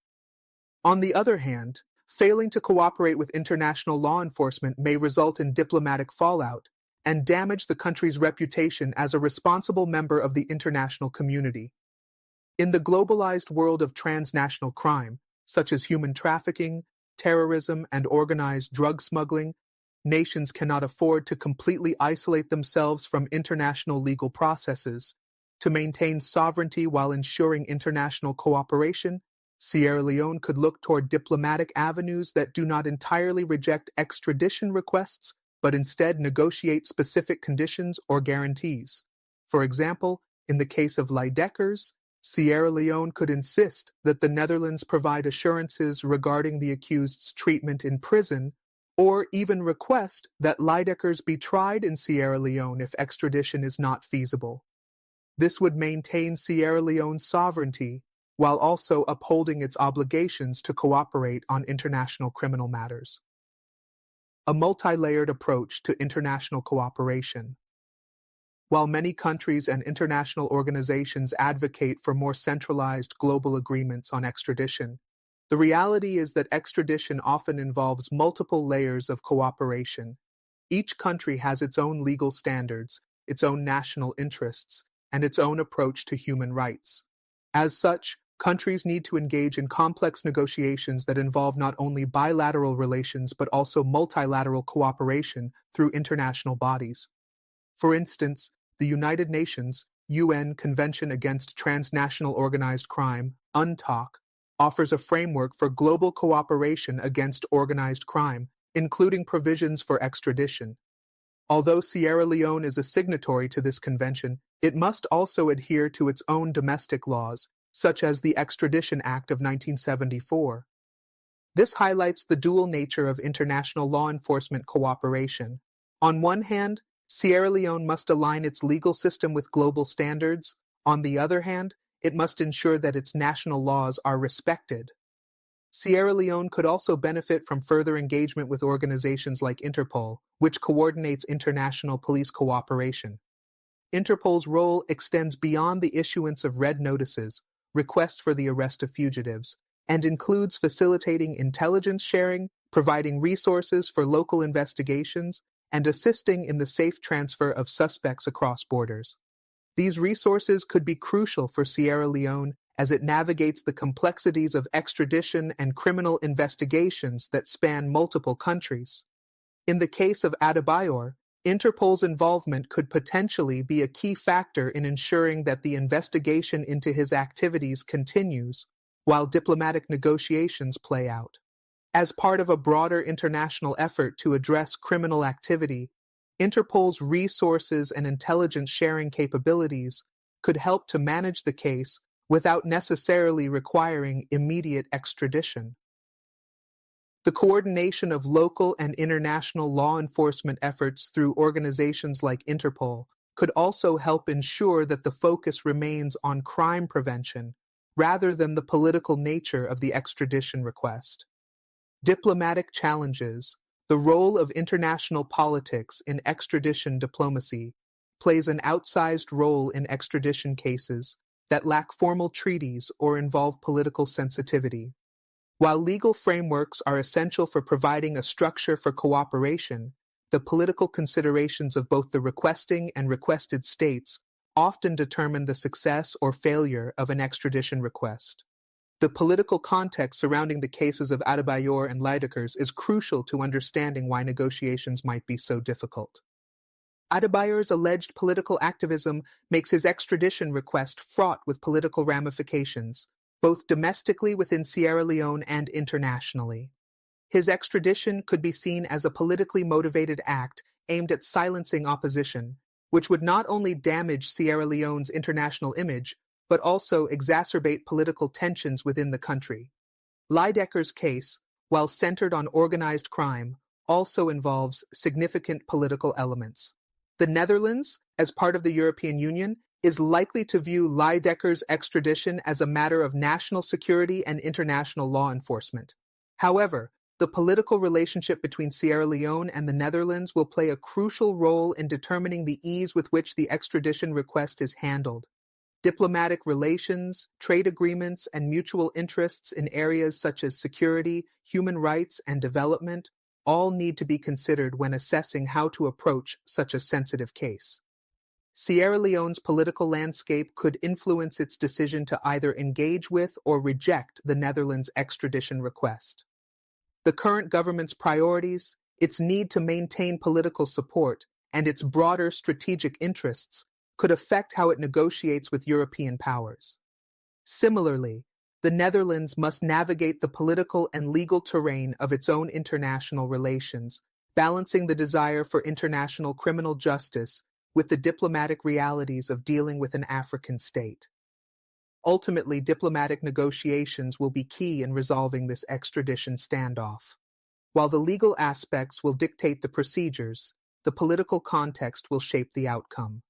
On the other hand, failing to cooperate with international law enforcement may result in diplomatic fallout and damage the country's reputation as a responsible member of the international community. In the globalized world of transnational crime, such as human trafficking, terrorism, and organized drug smuggling, nations cannot afford to completely isolate themselves from international legal processes. To maintain sovereignty while ensuring international cooperation, Sierra Leone could look toward diplomatic avenues that do not entirely reject extradition requests, but instead negotiate specific conditions or guarantees. For example, in the case of Leijdekkers, Sierra Leone could insist that the Netherlands provide assurances regarding the accused's treatment in prison, or even request that Leijdekkers be tried in Sierra Leone if extradition is not feasible. This would maintain Sierra Leone's sovereignty while also upholding its obligations to cooperate on international criminal matters. A multi-layered approach to international cooperation. While many countries and international organizations advocate for more centralized global agreements on extradition, the reality is that extradition often involves multiple layers of cooperation. Each country has its own legal standards, its own national interests, and its own approach to human rights. As such, countries need to engage in complex negotiations that involve not only bilateral relations but also multilateral cooperation through international bodies. For instance, the United Nations UN Convention Against Transnational Organized Crime, UNTOC, offers a framework for global cooperation against organized crime, including provisions for extradition. Although Sierra Leone is a signatory to this convention, it must also adhere to its own domestic laws, such as the Extradition Act of 1974. This highlights the dual nature of international law enforcement cooperation. On one hand, Sierra Leone must align its legal system with global standards. On the other hand, it must ensure that its national laws are respected. Sierra Leone could also benefit from further engagement with organizations like Interpol, which coordinates international police cooperation. Interpol's role extends beyond the issuance of red notices, requests for the arrest of fugitives, and includes facilitating intelligence sharing, providing resources for local investigations, and assisting in the safe transfer of suspects across borders. These resources could be crucial for Sierra Leone as it navigates the complexities of extradition and criminal investigations that span multiple countries. In the case of Adebayor, Interpol's involvement could potentially be a key factor in ensuring that the investigation into his activities continues while diplomatic negotiations play out. As part of a broader international effort to address criminal activity, Interpol's resources and intelligence sharing capabilities could help to manage the case without necessarily requiring immediate extradition. The coordination of local and international law enforcement efforts through organizations like Interpol could also help ensure that the focus remains on crime prevention rather than the political nature of the extradition request. Diplomatic challenges. The role of international politics in extradition diplomacy plays an outsized role in extradition cases that lack formal treaties or involve political sensitivity. While legal frameworks are essential for providing a structure for cooperation, the political considerations of both the requesting and requested states often determine the success or failure of an extradition request. The political context surrounding the cases of Adebayor and Leijdekkers is crucial to understanding why negotiations might be so difficult. Adebayor's alleged political activism makes his extradition request fraught with political ramifications, both domestically within Sierra Leone and internationally. His extradition could be seen as a politically motivated act aimed at silencing opposition, which would not only damage Sierra Leone's international image, but also exacerbate political tensions within the country. Leijdekkers' case, while centered on organized crime, also involves significant political elements. The Netherlands, as part of the European Union, is likely to view Leijdekkers' extradition as a matter of national security and international law enforcement. However, the political relationship between Sierra Leone and the Netherlands will play a crucial role in determining the ease with which the extradition request is handled. Diplomatic relations, trade agreements, and mutual interests in areas such as security, human rights, and development all need to be considered when assessing how to approach such a sensitive case. Sierra Leone's political landscape could influence its decision to either engage with or reject the Netherlands' extradition request. The current government's priorities, its need to maintain political support, and its broader strategic interests could affect how it negotiates with European powers. Similarly, the Netherlands must navigate the political and legal terrain of its own international relations, balancing the desire for international criminal justice with the diplomatic realities of dealing with an African state. Ultimately, diplomatic negotiations will be key in resolving this extradition standoff. While the legal aspects will dictate the procedures, the political context will shape the outcome.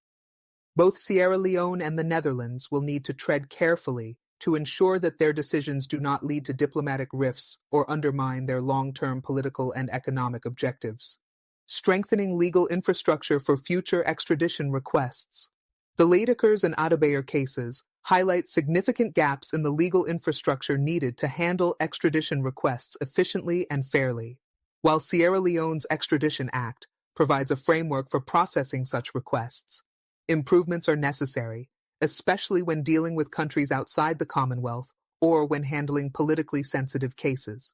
Both Sierra Leone and the Netherlands will need to tread carefully to ensure that their decisions do not lead to diplomatic rifts or undermine their long-term political and economic objectives. Strengthening legal infrastructure for future extradition requests. The Leijdekkers and Adebayor cases highlight significant gaps in the legal infrastructure needed to handle extradition requests efficiently and fairly. While Sierra Leone's Extradition Act provides a framework for processing such requests, improvements are necessary, especially when dealing with countries outside the Commonwealth or when handling politically sensitive cases.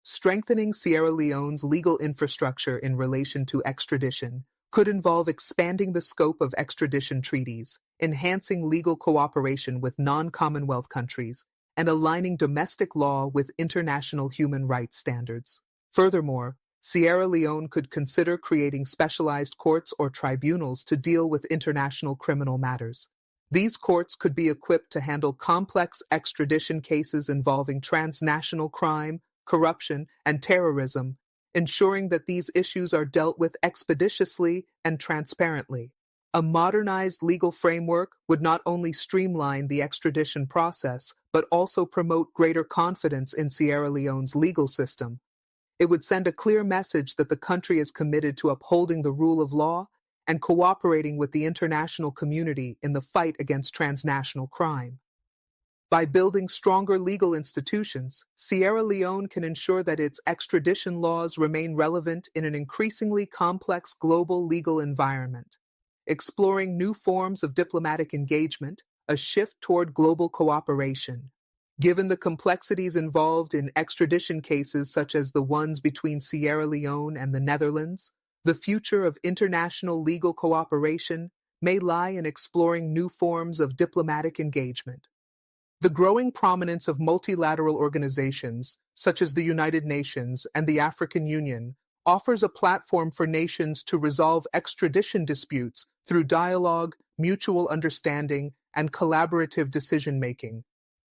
Strengthening Sierra Leone's legal infrastructure in relation to extradition could involve expanding the scope of extradition treaties, enhancing legal cooperation with non-Commonwealth countries, and aligning domestic law with international human rights standards. Furthermore, Sierra Leone could consider creating specialized courts or tribunals to deal with international criminal matters. These courts could be equipped to handle complex extradition cases involving transnational crime, corruption, and terrorism, ensuring that these issues are dealt with expeditiously and transparently. A modernized legal framework would not only streamline the extradition process, but also promote greater confidence in Sierra Leone's legal system. It would send a clear message that the country is committed to upholding the rule of law and cooperating with the international community in the fight against transnational crime. By building stronger legal institutions, Sierra Leone can ensure that its extradition laws remain relevant in an increasingly complex global legal environment. Exploring new forms of diplomatic engagement, a shift toward global cooperation. Given the complexities involved in extradition cases such as the ones between Sierra Leone and the Netherlands, the future of international legal cooperation may lie in exploring new forms of diplomatic engagement. The growing prominence of multilateral organizations, such as the United Nations and the African Union, offers a platform for nations to resolve extradition disputes through dialogue, mutual understanding, and collaborative decision-making.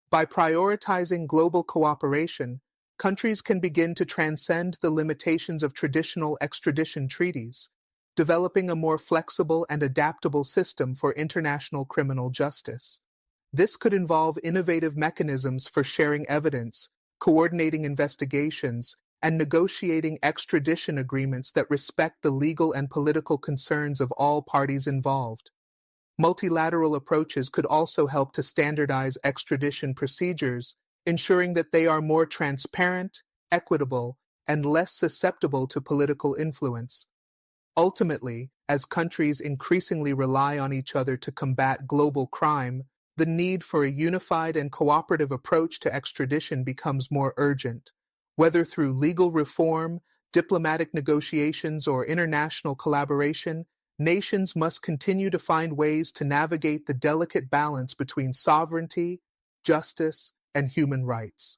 By prioritizing global cooperation, countries can begin to transcend the limitations of traditional extradition treaties, developing a more flexible and adaptable system for international criminal justice. This could involve innovative mechanisms for sharing evidence, coordinating investigations, and negotiating extradition agreements that respect the legal and political concerns of all parties involved. Multilateral approaches could also help to standardize extradition procedures, ensuring that they are more transparent, equitable, and less susceptible to political influence. Ultimately, as countries increasingly rely on each other to combat global crime, the need for a unified and cooperative approach to extradition becomes more urgent. Whether through legal reform, diplomatic negotiations, or international collaboration, nations must continue to find ways to navigate the delicate balance between sovereignty, justice, and human rights.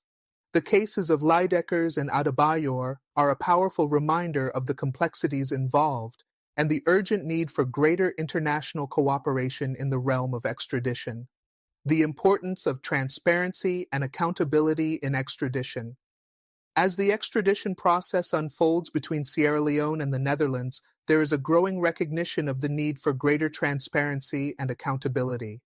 The cases of Leijdekkers and Adebayor are a powerful reminder of the complexities involved and the urgent need for greater international cooperation in the realm of extradition. The importance of transparency and accountability in extradition. As the extradition process unfolds between Sierra Leone and the Netherlands, there is a growing recognition of the need for greater transparency and accountability.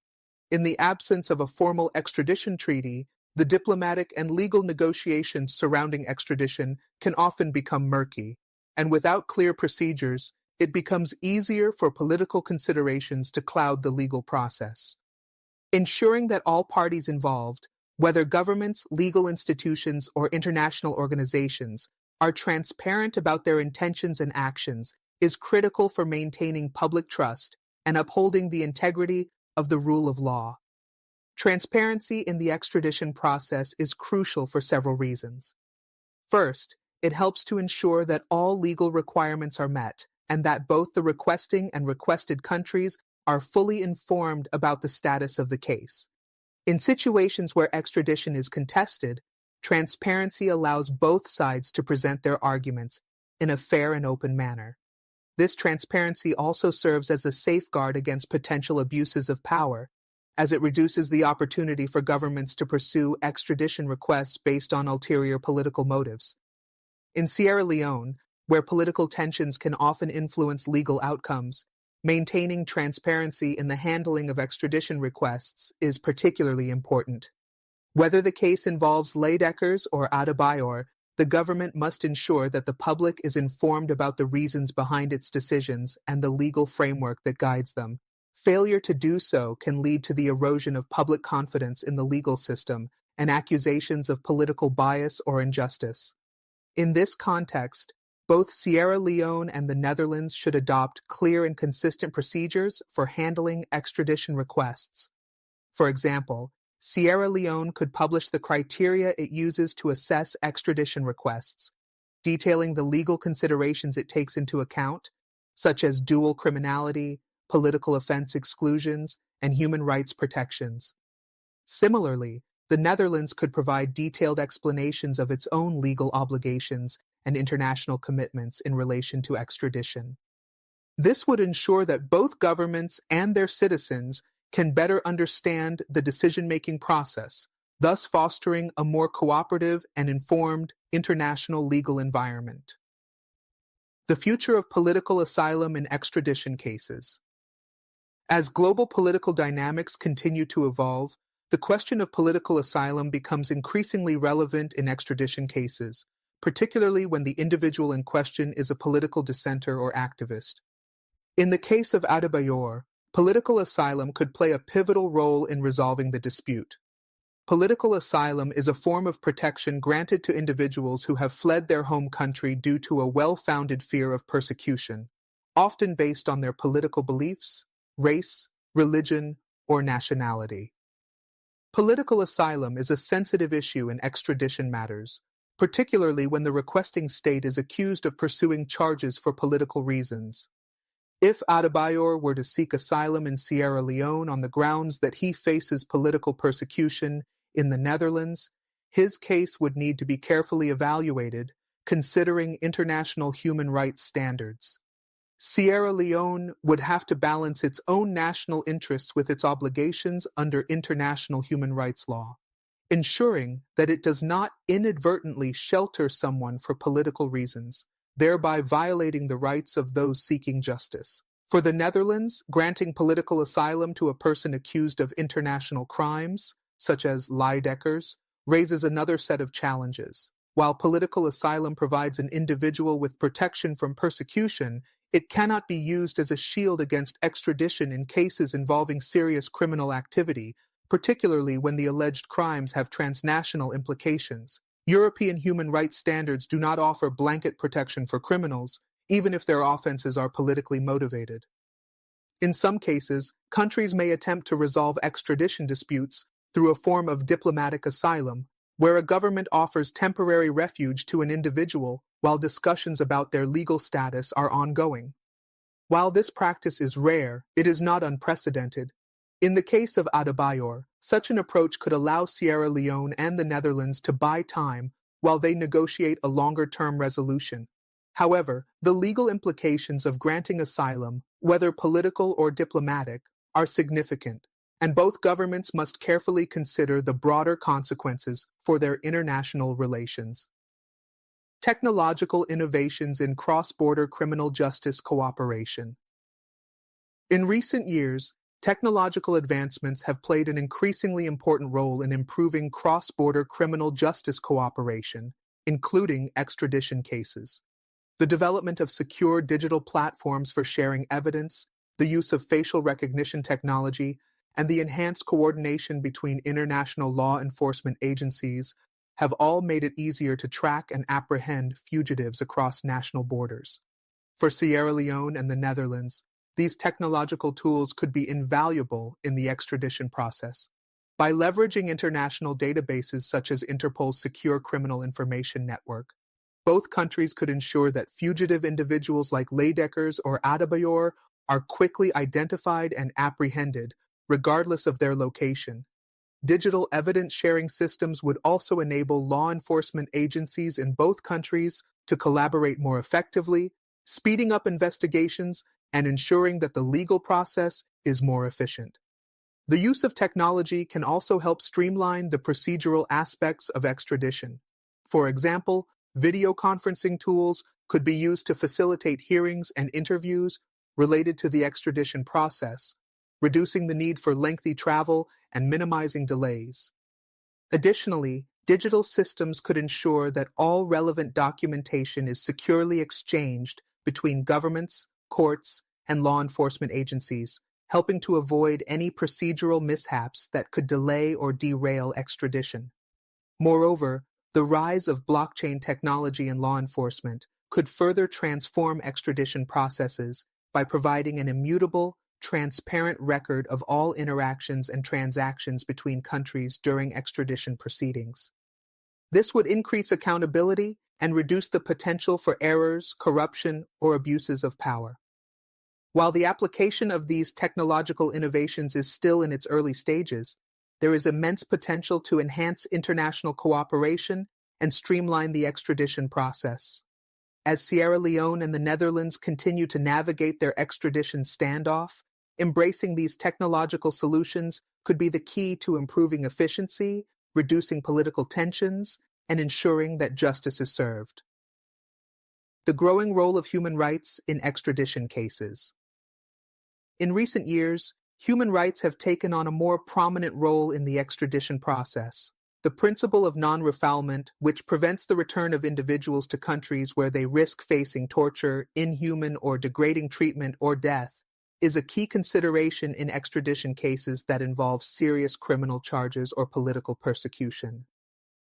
In the absence of a formal extradition treaty, the diplomatic and legal negotiations surrounding extradition can often become murky, and without clear procedures, it becomes easier for political considerations to cloud the legal process. Ensuring that all parties involved, whether governments, legal institutions, or international organizations, are transparent about their intentions and actions is critical for maintaining public trust and upholding the integrity of the rule of law. Transparency in the extradition process is crucial for several reasons. First, it helps to ensure that all legal requirements are met and that both the requesting and requested countries are fully informed about the status of the case. In situations where extradition is contested, transparency allows both sides to present their arguments in a fair and open manner. This transparency also serves as a safeguard against potential abuses of power, as it reduces the opportunity for governments to pursue extradition requests based on ulterior political motives. In Sierra Leone, where political tensions can often influence legal outcomes, maintaining transparency in the handling of extradition requests is particularly important. Whether the case involves Leijdekkers or Adebayor, the government must ensure that the public is informed about the reasons behind its decisions and the legal framework that guides them. Failure to do so can lead to the erosion of public confidence in the legal system and accusations of political bias or injustice. In this context, both Sierra Leone and the Netherlands should adopt clear and consistent procedures for handling extradition requests. For example, Sierra Leone could publish the criteria it uses to assess extradition requests, detailing the legal considerations it takes into account, such as dual criminality, political offense exclusions, and human rights protections. Similarly, the Netherlands could provide detailed explanations of its own legal obligations and international commitments in relation to extradition. This would ensure that both governments and their citizens can better understand the decision-making process, thus fostering a more cooperative and informed international legal environment. The future of political asylum in extradition cases. As global political dynamics continue to evolve, the question of political asylum becomes increasingly relevant in extradition cases, particularly when the individual in question is a political dissenter or activist. In the case of Adebayor, political asylum could play a pivotal role in resolving the dispute. Political asylum is a form of protection granted to individuals who have fled their home country due to a well-founded fear of persecution, often based on their political beliefs, race, religion, or nationality. Political asylum is a sensitive issue in extradition matters, particularly when the requesting state is accused of pursuing charges for political reasons. If Adebayor were to seek asylum in Sierra Leone on the grounds that he faces political persecution in the Netherlands, his case would need to be carefully evaluated, considering international human rights standards. Sierra Leone would have to balance its own national interests with its obligations under international human rights law, ensuring that it does not inadvertently shelter someone for political reasons, thereby violating the rights of those seeking justice. For the Netherlands, granting political asylum to a person accused of international crimes, such as Leijdekkers, raises another set of challenges. While political asylum provides an individual with protection from persecution, it cannot be used as a shield against extradition in cases involving serious criminal activity, particularly when the alleged crimes have transnational implications. European human rights standards do not offer blanket protection for criminals, even if their offenses are politically motivated. In some cases, countries may attempt to resolve extradition disputes through a form of diplomatic asylum, where a government offers temporary refuge to an individual while discussions about their legal status are ongoing. While this practice is rare, it is not unprecedented. In the case of Adebayor, such an approach could allow Sierra Leone and the Netherlands to buy time while they negotiate a longer-term resolution. However, the legal implications of granting asylum, whether political or diplomatic, are significant, and both governments must carefully consider the broader consequences for their international relations. Technological innovations in cross-border criminal justice cooperation. In recent years, technological advancements have played an increasingly important role in improving cross-border criminal justice cooperation, including extradition cases. The development of secure digital platforms for sharing evidence, the use of facial recognition technology, and the enhanced coordination between international law enforcement agencies have all made it easier to track and apprehend fugitives across national borders. For Sierra Leone and the Netherlands, these technological tools could be invaluable in the extradition process. By leveraging international databases such as Interpol's Secure Criminal Information Network, both countries could ensure that fugitive individuals like Leijdekkers or Adebayor are quickly identified and apprehended, regardless of their location. Digital evidence-sharing systems would also enable law enforcement agencies in both countries to collaborate more effectively, speeding up investigations and ensuring that the legal process is more efficient. The use of technology can also help streamline the procedural aspects of extradition. For example, video conferencing tools could be used to facilitate hearings and interviews related to the extradition process, reducing the need for lengthy travel and minimizing delays. Additionally, digital systems could ensure that all relevant documentation is securely exchanged between governments, courts, and law enforcement agencies, helping to avoid any procedural mishaps that could delay or derail extradition. Moreover, the rise of blockchain technology in law enforcement could further transform extradition processes by providing an immutable, transparent record of all interactions and transactions between countries during extradition proceedings. This would increase accountability and reduce the potential for errors, corruption, or abuses of power. While the application of these technological innovations is still in its early stages, there is immense potential to enhance international cooperation and streamline the extradition process. As Sierra Leone and the Netherlands continue to navigate their extradition standoff, embracing these technological solutions could be the key to improving efficiency, reducing political tensions, and ensuring that justice is served. The growing role of human rights in extradition cases. In recent years, human rights have taken on a more prominent role in the extradition process. The principle of non-refoulement, which prevents the return of individuals to countries where they risk facing torture, inhuman or degrading treatment, or death, is a key consideration in extradition cases that involve serious criminal charges or political persecution.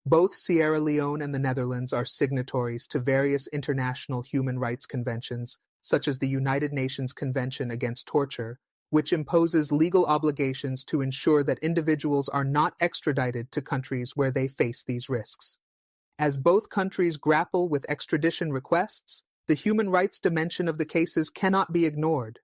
Both Sierra Leone and the Netherlands are signatories to various international human rights conventions, such as the United Nations Convention Against Torture, which imposes legal obligations to ensure that individuals are not extradited to countries where they face these risks. As both countries grapple with extradition requests, the human rights dimension of the cases cannot be ignored.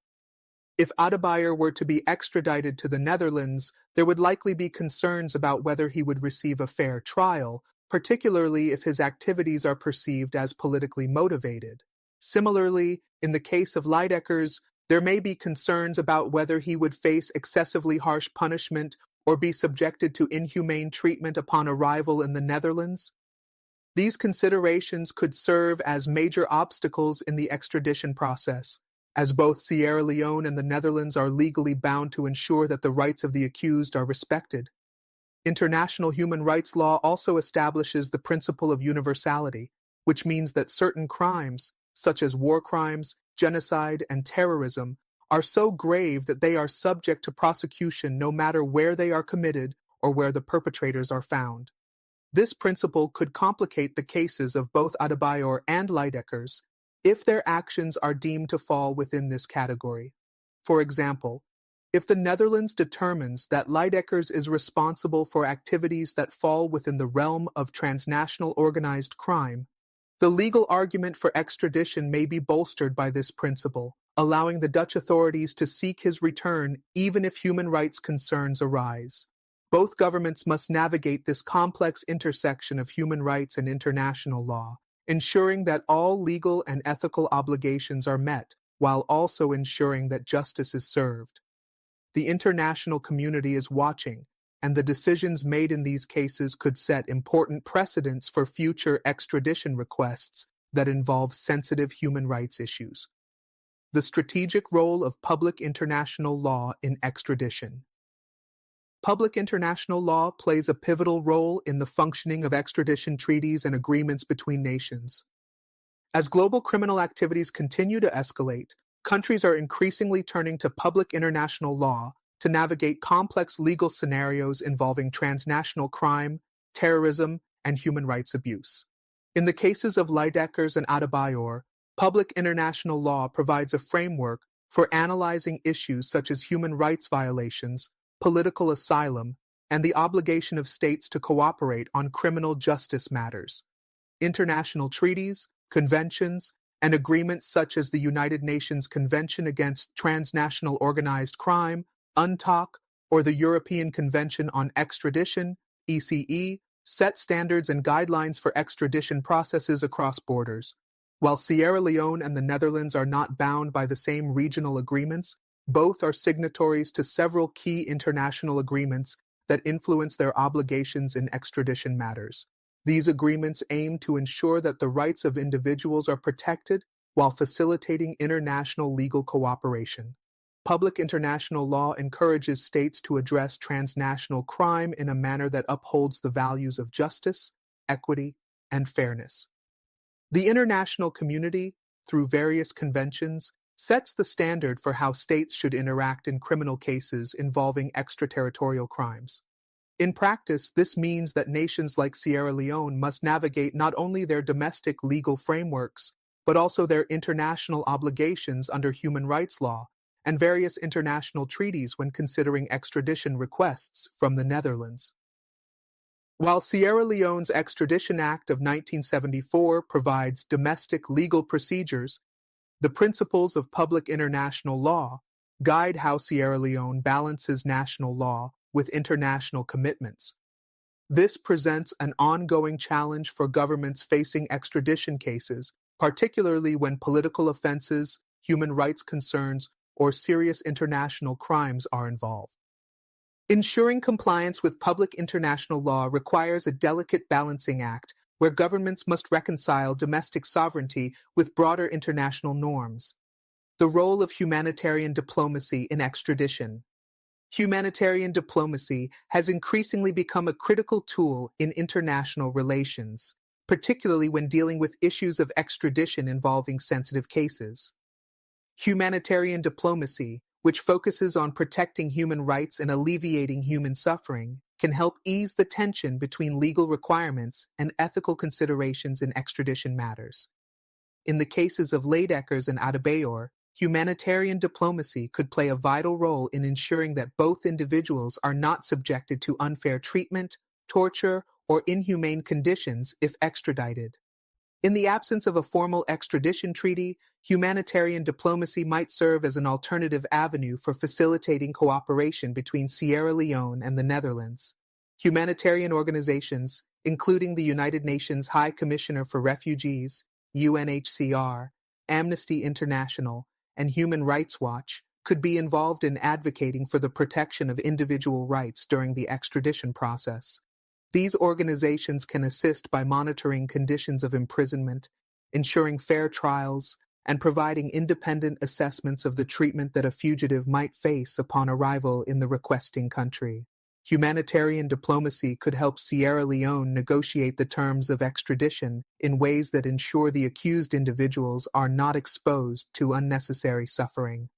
If Adebayor were to be extradited to the Netherlands, there would likely be concerns about whether he would receive a fair trial, particularly if his activities are perceived as politically motivated. Similarly, in the case of Leijdekkers, there may be concerns about whether he would face excessively harsh punishment or be subjected to inhumane treatment upon arrival in the Netherlands. These considerations could serve as major obstacles in the extradition process, as both Sierra Leone and the Netherlands are legally bound to ensure that the rights of the accused are respected. International human rights law also establishes the principle of universality, which means that certain crimes, such as war crimes, genocide, and terrorism, are so grave that they are subject to prosecution no matter where they are committed or where the perpetrators are found. This principle could complicate the cases of both Adebayor and Leijdekkers if their actions are deemed to fall within this category. For example, if the Netherlands determines that Leijdekkers is responsible for activities that fall within the realm of transnational organized crime, the legal argument for extradition may be bolstered by this principle, allowing the Dutch authorities to seek his return even if human rights concerns arise. Both governments must navigate this complex intersection of human rights and international law, ensuring that all legal and ethical obligations are met, while also ensuring that justice is served. The international community is watching, and the decisions made in these cases could set important precedents for future extradition requests that involve sensitive human rights issues. The strategic role of public international law in extradition. Public international law plays a pivotal role in the functioning of extradition treaties and agreements between nations. As global criminal activities continue to escalate, countries are increasingly turning to public international law to navigate complex legal scenarios involving transnational crime, terrorism, and human rights abuse. In the cases of Leijdekkers and Adebayor, public international law provides a framework for analyzing issues such as human rights violations, political asylum, and the obligation of states to cooperate on criminal justice matters. International treaties, conventions, and agreements such as the United Nations Convention Against Transnational Organized Crime, UNTOC, or the European Convention on Extradition, ECE, set standards and guidelines for extradition processes across borders. While Sierra Leone and the Netherlands are not bound by the same regional agreements, both are signatories to several key international agreements that influence their obligations in extradition matters. These agreements aim to ensure that the rights of individuals are protected while facilitating international legal cooperation. Public international law encourages states to address transnational crime in a manner that upholds the values of justice, equity, and fairness. The international community, through various conventions, sets the standard for how states should interact in criminal cases involving extraterritorial crimes. In practice, this means that nations like Sierra Leone must navigate not only their domestic legal frameworks, but also their international obligations under human rights law and various international treaties when considering extradition requests from the Netherlands. While Sierra Leone's Extradition Act of 1974 provides domestic legal procedures, the principles of public international law guide how Sierra Leone balances national law with international commitments. This presents an ongoing challenge for governments facing extradition cases, particularly when political offenses, human rights concerns, or serious international crimes are involved. Ensuring compliance with public international law requires a delicate balancing act where governments must reconcile domestic sovereignty with broader international norms. The role of humanitarian diplomacy in extradition. Humanitarian diplomacy has increasingly become a critical tool in international relations, particularly when dealing with issues of extradition involving sensitive cases. Humanitarian diplomacy, which focuses on protecting human rights and alleviating human suffering, can help ease the tension between legal requirements and ethical considerations in extradition matters. In the cases of Leijdekkers and Adebayor, humanitarian diplomacy could play a vital role in ensuring that both individuals are not subjected to unfair treatment, torture, or inhumane conditions if extradited. In the absence of a formal extradition treaty, humanitarian diplomacy might serve as an alternative avenue for facilitating cooperation between Sierra Leone and the Netherlands. Humanitarian organizations, including the United Nations High Commissioner for Refugees, UNHCR, Amnesty International, and Human Rights Watch, could be involved in advocating for the protection of individual rights during the extradition process. These organizations can assist by monitoring conditions of imprisonment, ensuring fair trials, and providing independent assessments of the treatment that a fugitive might face upon arrival in the requesting country. Humanitarian diplomacy could help Sierra Leone negotiate the terms of extradition in ways that ensure the accused individuals are not exposed to unnecessary suffering.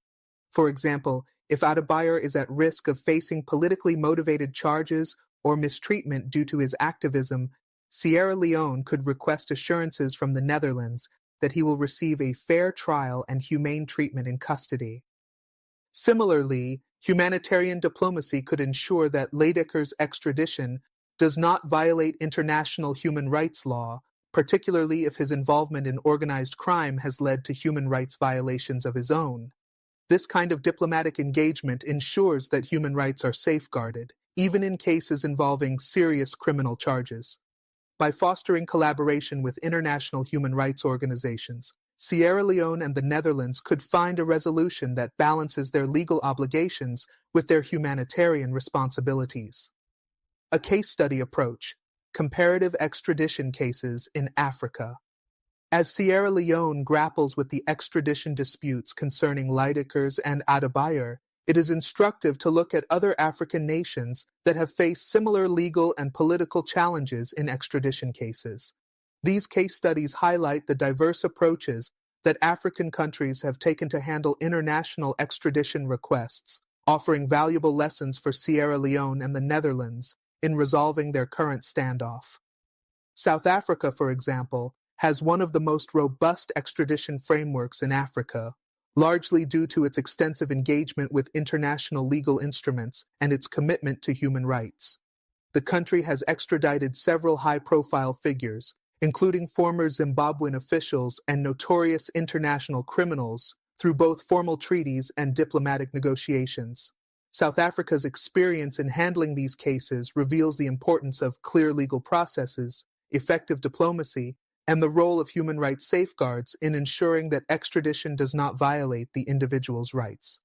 For example, if Adebayor is at risk of facing politically motivated charges or mistreatment due to his activism, Sierra Leone could request assurances from the Netherlands that he will receive a fair trial and humane treatment in custody. Similarly, humanitarian diplomacy could ensure that Leijdekkers' extradition does not violate international human rights law particularly if his involvement in organized crime has led to human rights violations of his own. This kind of diplomatic engagement ensures that human rights are safeguarded, even in cases involving serious criminal charges. By fostering collaboration with international human rights organizations, Sierra Leone and the Netherlands could find a resolution that balances their legal obligations with their humanitarian responsibilities. A case study approach: comparative extradition cases in Africa. As Sierra Leone grapples with the extradition disputes concerning Leijdekkers and Adebayor, it is instructive to look at other African nations that have faced similar legal and political challenges in extradition cases. These case studies highlight the diverse approaches that African countries have taken to handle international extradition requests, offering valuable lessons for Sierra Leone and the Netherlands in resolving their current standoff. South Africa, for example, has one of the most robust extradition frameworks in Africa, largely due to its extensive engagement with international legal instruments and its commitment to human rights. The country has extradited several high-profile figures, including former Zimbabwean officials and notorious international criminals, through both formal treaties and diplomatic negotiations. South Africa's experience in handling these cases reveals the importance of clear legal processes, effective diplomacy, and the role of human rights safeguards in ensuring that extradition does not violate the individual's rights.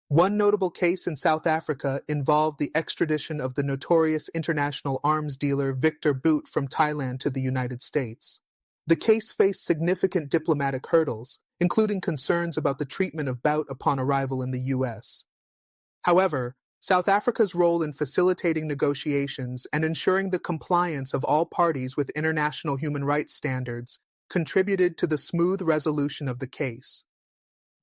One notable case in South Africa involved the extradition of the notorious international arms dealer Victor Boot from Thailand to the United States. The case faced significant diplomatic hurdles, including concerns about the treatment of Bout upon arrival in the U.S. However, South Africa's role in facilitating negotiations and ensuring the compliance of all parties with international human rights standards contributed to the smooth resolution of the case.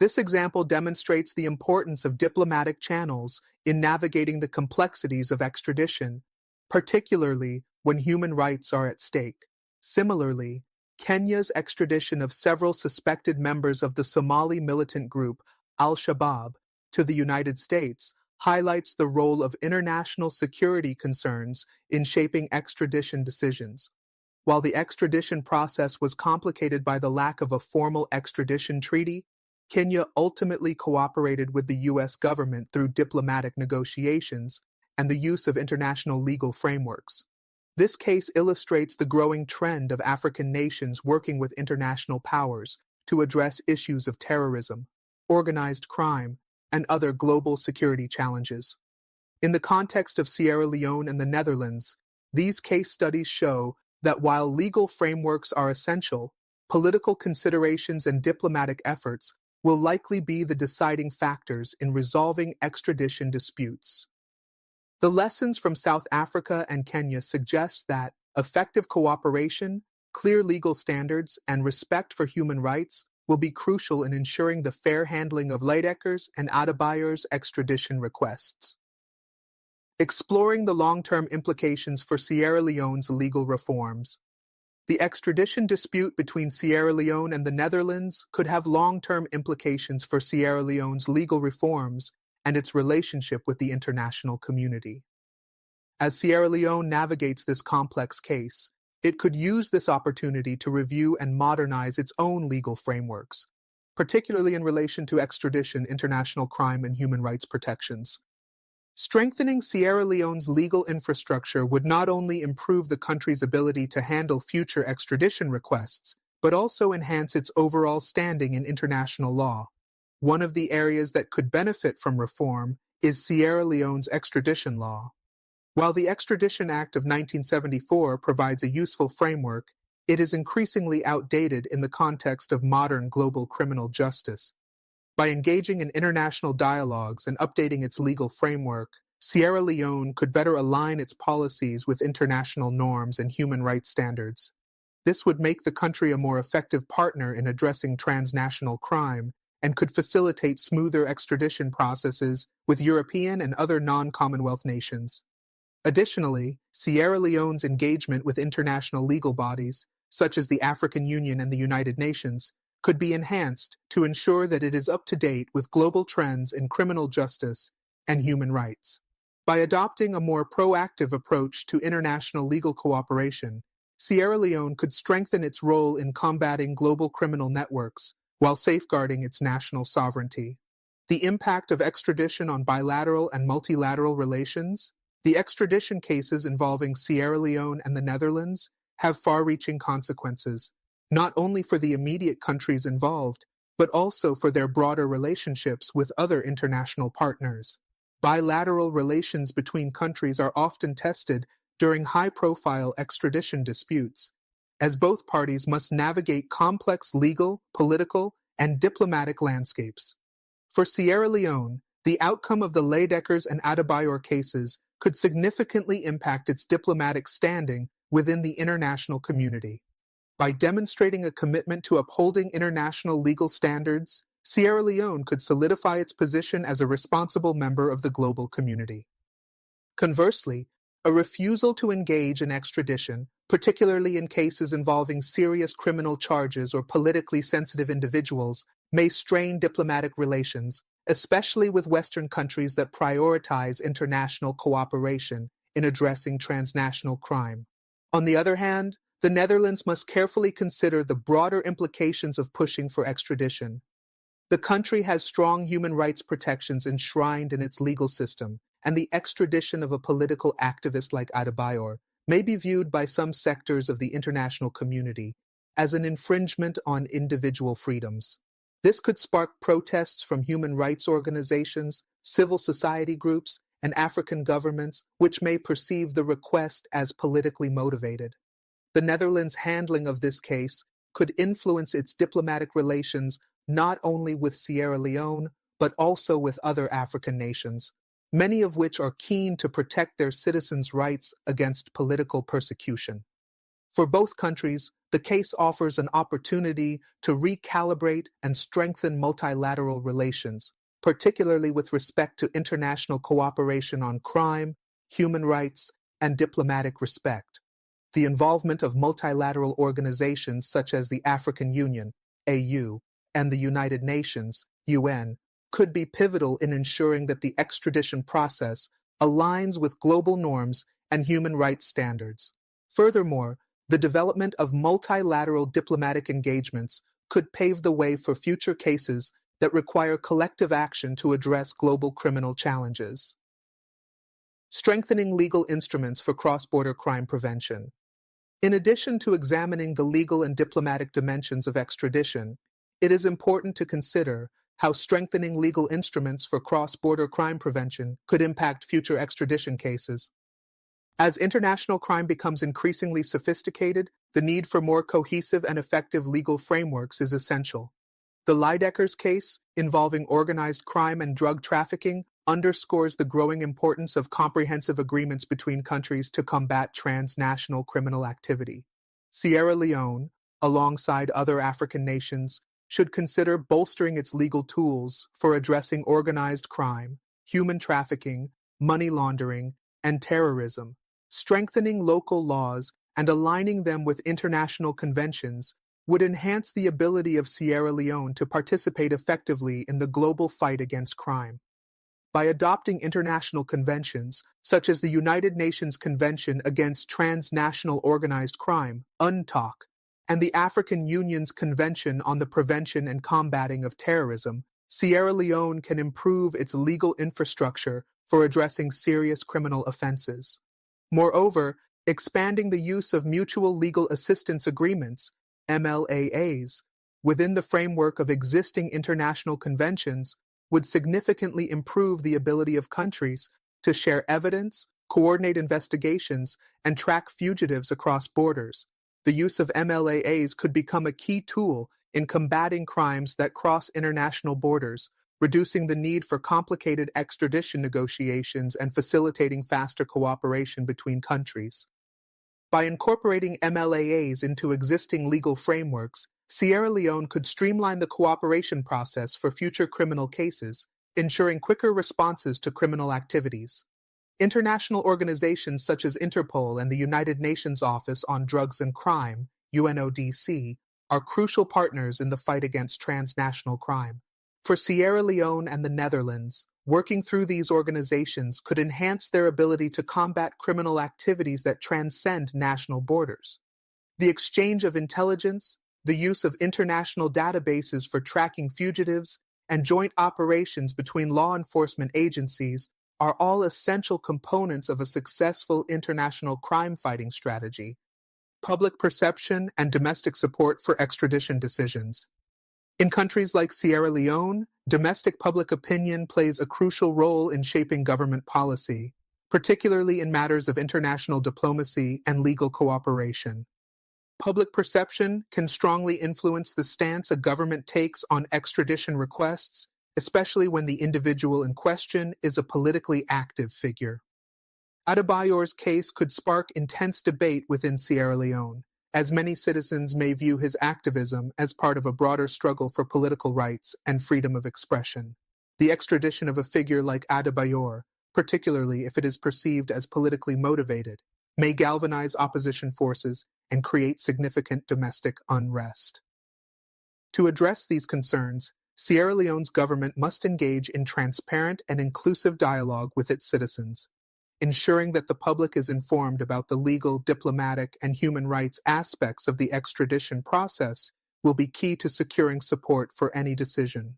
This example demonstrates the importance of diplomatic channels in navigating the complexities of extradition, particularly when human rights are at stake. Similarly, Kenya's extradition of several suspected members of the Somali militant group Al-Shabaab to the United States highlights the role of international security concerns in shaping extradition decisions. While the extradition process was complicated by the lack of a formal extradition treaty, Kenya ultimately cooperated with the U.S. government through diplomatic negotiations and the use of international legal frameworks. This case illustrates the growing trend of African nations working with international powers to address issues of terrorism, organized crime, and other global security challenges. In the context of Sierra Leone and the Netherlands, these case studies show that while legal frameworks are essential, political considerations and diplomatic efforts will likely be the deciding factors in resolving extradition disputes. The lessons from South Africa and Kenya suggest that effective cooperation, clear legal standards, and respect for human rights will be crucial in ensuring the fair handling of Leijdekkers and Adebayor's extradition requests. Exploring the long-term implications for Sierra Leone's legal reforms. The extradition dispute between Sierra Leone and the Netherlands could have long-term implications for Sierra Leone's legal reforms and its relationship with the international community. As Sierra Leone navigates this complex case, it could use this opportunity to review and modernize its own legal frameworks, particularly in relation to extradition, international crime, and human rights protections. Strengthening Sierra Leone's legal infrastructure would not only improve the country's ability to handle future extradition requests, but also enhance its overall standing in international law. One of the areas that could benefit from reform is Sierra Leone's extradition law. While the Extradition Act of 1974 provides a useful framework, it is increasingly outdated in the context of modern global criminal justice. By engaging in international dialogues and updating its legal framework, Sierra Leone could better align its policies with international norms and human rights standards. This would make the country a more effective partner in addressing transnational crime and could facilitate smoother extradition processes with European and other non-Commonwealth nations. Additionally, Sierra Leone's engagement with international legal bodies, such as the African Union and the United Nations, could be enhanced to ensure that it is up to date with global trends in criminal justice and human rights. By adopting a more proactive approach to international legal cooperation, Sierra Leone could strengthen its role in combating global criminal networks while safeguarding its national sovereignty. The impact of extradition on bilateral and multilateral relations. The extradition cases involving Sierra Leone and the Netherlands have far-reaching consequences, not only for the immediate countries involved, but also for their broader relationships with other international partners. Bilateral relations between countries are often tested during high-profile extradition disputes, as both parties must navigate complex legal, political, and diplomatic landscapes. For Sierra Leone, the outcome of the Leijdekkers and Adebayor cases could significantly impact its diplomatic standing within the international community. By demonstrating a commitment to upholding international legal standards, Sierra Leone could solidify its position as a responsible member of the global community. Conversely, a refusal to engage in extradition, particularly in cases involving serious criminal charges or politically sensitive individuals, may strain diplomatic relations, especially with Western countries that prioritize international cooperation in addressing transnational crime. On the other hand, the Netherlands must carefully consider the broader implications of pushing for extradition. The country has strong human rights protections enshrined in its legal system, and the extradition of a political activist like Adebayor may be viewed by some sectors of the international community as an infringement on individual freedoms. This could spark protests from human rights organizations, civil society groups, and African governments, which may perceive the request as politically motivated. The Netherlands' handling of this case could influence its diplomatic relations not only with Sierra Leone, but also with other African nations, many of which are keen to protect their citizens' rights against political persecution. For both countries, the case offers an opportunity to recalibrate and strengthen multilateral relations, particularly with respect to international cooperation on crime, human rights, and diplomatic respect. The involvement of multilateral organizations such as the African Union, AU, and the United Nations, UN, could be pivotal in ensuring that the extradition process aligns with global norms and human rights standards. Furthermore, the development of multilateral diplomatic engagements could pave the way for future cases that require collective action to address global criminal challenges. Strengthening legal instruments for cross-border crime prevention. In addition to examining the legal and diplomatic dimensions of extradition, it is important to consider how strengthening legal instruments for cross-border crime prevention could impact future extradition cases. As international crime becomes increasingly sophisticated, the need for more cohesive and effective legal frameworks is essential. The Leijdekkers case, involving organized crime and drug trafficking, underscores the growing importance of comprehensive agreements between countries to combat transnational criminal activity. Sierra Leone, alongside other African nations, should consider bolstering its legal tools for addressing organized crime, human trafficking, money laundering, and terrorism. Strengthening local laws and aligning them with international conventions would enhance the ability of Sierra Leone to participate effectively in the global fight against crime. By adopting international conventions, such as the United Nations Convention Against Transnational Organized Crime, UNTOC, and the African Union's Convention on the Prevention and Combating of Terrorism, Sierra Leone can improve its legal infrastructure for addressing serious criminal offenses. Moreover, expanding the use of mutual legal assistance agreements, MLAAs, within the framework of existing international conventions would significantly improve the ability of countries to share evidence, coordinate investigations, and track fugitives across borders. The use of MLAAs could become a key tool in combating crimes that cross international borders, reducing the need for complicated extradition negotiations and facilitating faster cooperation between countries. By incorporating MLAAs into existing legal frameworks, Sierra Leone could streamline the cooperation process for future criminal cases, ensuring quicker responses to criminal activities. International organizations such as Interpol and the United Nations Office on Drugs and Crime, UNODC, are crucial partners in the fight against transnational crime. For Sierra Leone and the Netherlands, working through these organizations could enhance their ability to combat criminal activities that transcend national borders. The exchange of intelligence, the use of international databases for tracking fugitives, and joint operations between law enforcement agencies are all essential components of a successful international crime-fighting strategy. Public perception and domestic support for extradition decisions. In countries like Sierra Leone, domestic public opinion plays a crucial role in shaping government policy, particularly in matters of international diplomacy and legal cooperation. Public perception can strongly influence the stance a government takes on extradition requests, especially when the individual in question is a politically active figure. Adebayor's case could spark intense debate within Sierra Leone, as many citizens may view his activism as part of a broader struggle for political rights and freedom of expression. The extradition of a figure like Adebayor, particularly if it is perceived as politically motivated, may galvanize opposition forces and create significant domestic unrest. To address these concerns, Sierra Leone's government must engage in transparent and inclusive dialogue with its citizens, ensuring that the public is informed about the legal, diplomatic, and human rights aspects of the extradition process will be key to securing support for any decision.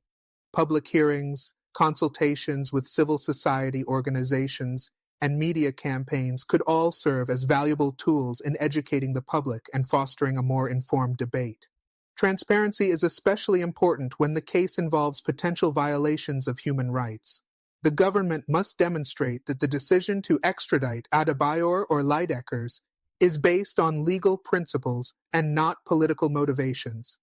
Public hearings, consultations with civil society organizations, and media campaigns could all serve as valuable tools in educating the public and fostering a more informed debate. Transparency is especially important when the case involves potential violations of human rights. The government must demonstrate that the decision to extradite Adebayor or Leijdekkers is based on legal principles and not political motivations.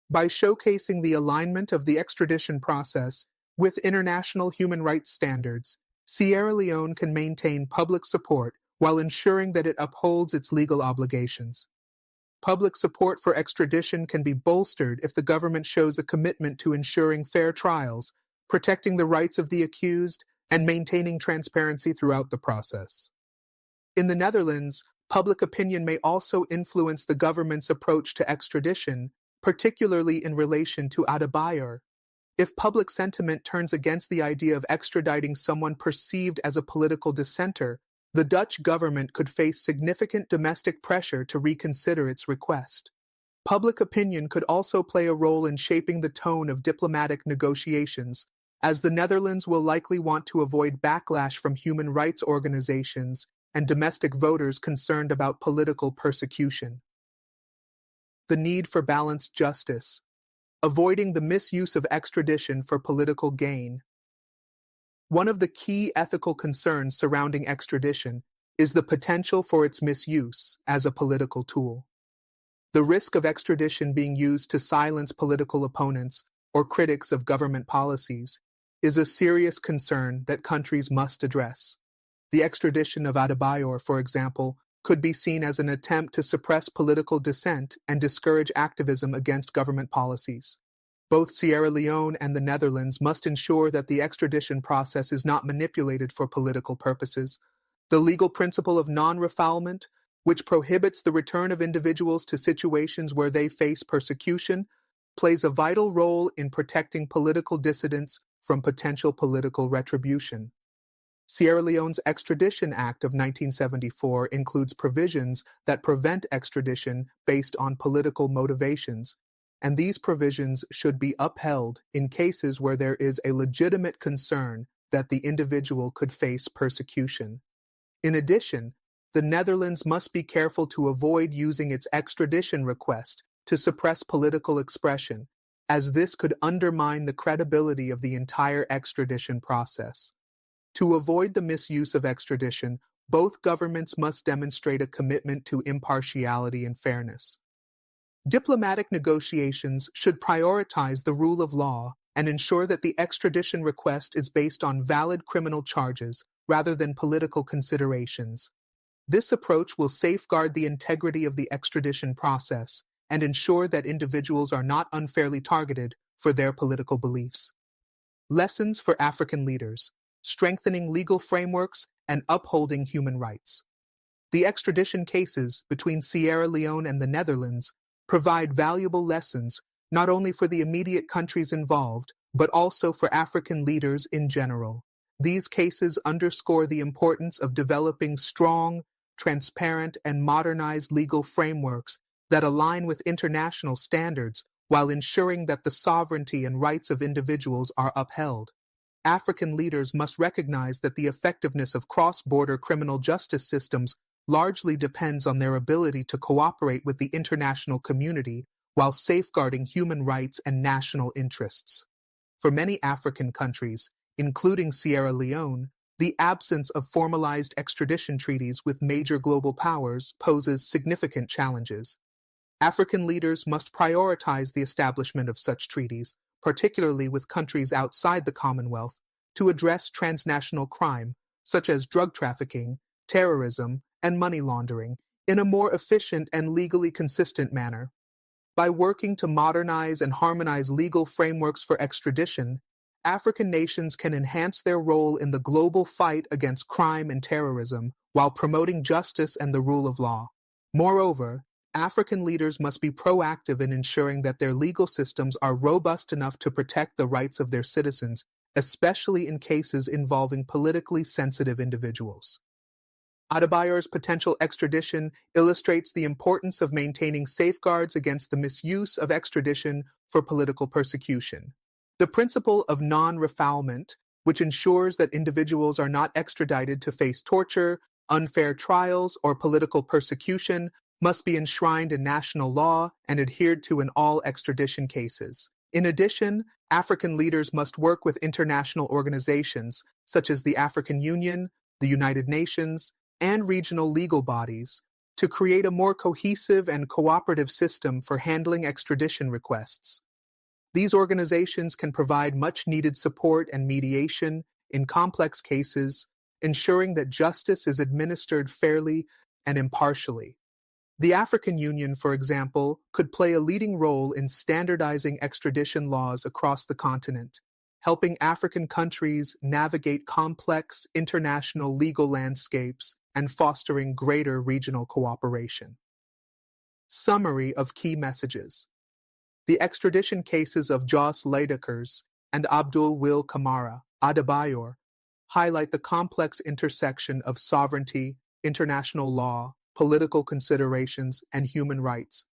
By showcasing the alignment of the extradition process with international human rights standards, Sierra Leone can maintain public support while ensuring that it upholds its legal obligations. Public support for extradition can be bolstered if the government shows a commitment to ensuring fair trials, protecting the rights of the accused, and maintaining transparency throughout the process. In the Netherlands, public opinion may also influence the government's approach to extradition, particularly in relation to Adebayor. If public sentiment turns against the idea of extraditing someone perceived as a political dissenter, the Dutch government could face significant domestic pressure to reconsider its request. Public opinion could also play a role in shaping the tone of diplomatic negotiations, as the Netherlands will likely want to avoid backlash from human rights organizations and domestic voters concerned about political persecution. The need for balanced justice. Avoiding the misuse of extradition for political gain. One of the key ethical concerns surrounding extradition is the potential for its misuse as a political tool. The risk of extradition being used to silence political opponents or critics of government policies is a serious concern that countries must address. The extradition of Adebayor, for example, could be seen as an attempt to suppress political dissent and discourage activism against government policies. Both Sierra Leone and the Netherlands must ensure that the extradition process is not manipulated for political purposes. The legal principle of non-refoulement, which prohibits the return of individuals to situations where they face persecution, plays a vital role in protecting political dissidents from potential political retribution. Sierra Leone's Extradition Act of 1974 includes provisions that prevent extradition based on political motivations, and these provisions should be upheld in cases where there is a legitimate concern that the individual could face persecution. In addition, the Netherlands must be careful to avoid using its extradition request to suppress political expression, as this could undermine the credibility of the entire extradition process. To avoid the misuse of extradition, both governments must demonstrate a commitment to impartiality and fairness. Diplomatic negotiations should prioritize the rule of law and ensure that the extradition request is based on valid criminal charges rather than political considerations. This approach will safeguard the integrity of the extradition process and ensure that individuals are not unfairly targeted for their political beliefs. Lessons for African leaders: strengthening legal frameworks and upholding human rights. The extradition cases between Sierra Leone and the Netherlands provide valuable lessons not only for the immediate countries involved, but also for African leaders in general. These cases underscore the importance of developing strong, transparent, and modernized legal frameworks that align with international standards while ensuring that the sovereignty and rights of individuals are upheld. African leaders must recognize that the effectiveness of cross-border criminal justice systems largely depends on their ability to cooperate with the international community while safeguarding human rights and national interests. For many African countries, including Sierra Leone, the absence of formalized extradition treaties with major global powers poses significant challenges. African leaders must prioritize the establishment of such treaties, particularly with countries outside the Commonwealth, to address transnational crime, such as drug trafficking, terrorism, and money laundering, in a more efficient and legally consistent manner. By working to modernize and harmonize legal frameworks for extradition, African nations can enhance their role in the global fight against crime and terrorism while promoting justice and the rule of law. Moreover, African leaders must be proactive in ensuring that their legal systems are robust enough to protect the rights of their citizens, especially in cases involving politically sensitive individuals. Adebayor's potential extradition illustrates the importance of maintaining safeguards against the misuse of extradition for political persecution. The principle of non-refoulement, which ensures that individuals are not extradited to face torture, unfair trials, or political persecution, must be enshrined in national law and adhered to in all extradition cases. In addition, African leaders must work with international organizations such as the African Union, the United Nations, and regional legal bodies to create a more cohesive and cooperative system for handling extradition requests. These organizations can provide much-needed support and mediation in complex cases, ensuring that justice is administered fairly and impartially. The African Union, for example, could play a leading role in standardizing extradition laws across the continent, helping African countries navigate complex international legal landscapes and fostering greater regional cooperation. Summary of key messages. The extradition cases of Jos Leijdekkers and Abdul Will Kamara, Adebayor, highlight the complex intersection of sovereignty, international law, political considerations, and human rights.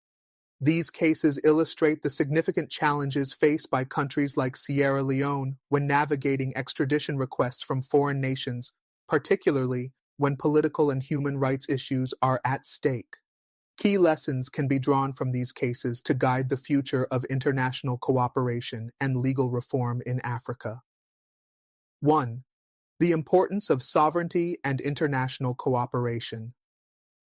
These cases illustrate the significant challenges faced by countries like Sierra Leone when navigating extradition requests from foreign nations, particularly when political and human rights issues are at stake. Key lessons can be drawn from these cases to guide the future of international cooperation and legal reform in Africa. 1. The importance of sovereignty and international cooperation.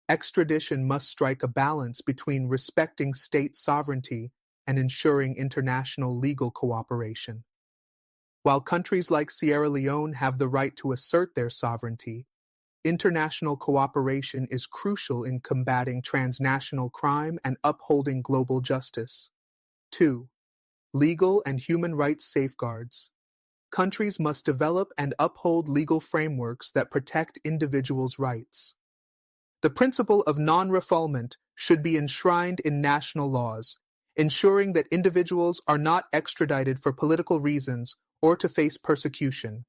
Extradition must strike a balance between respecting state sovereignty and ensuring international legal cooperation. While countries like Sierra Leone have the right to assert their sovereignty, international cooperation is crucial in combating transnational crime and upholding global justice. 2. Legal and human rights safeguards. Countries must develop and uphold legal frameworks that protect individuals' rights. The principle of non-refoulement should be enshrined in national laws, ensuring that individuals are not extradited for political reasons or to face persecution.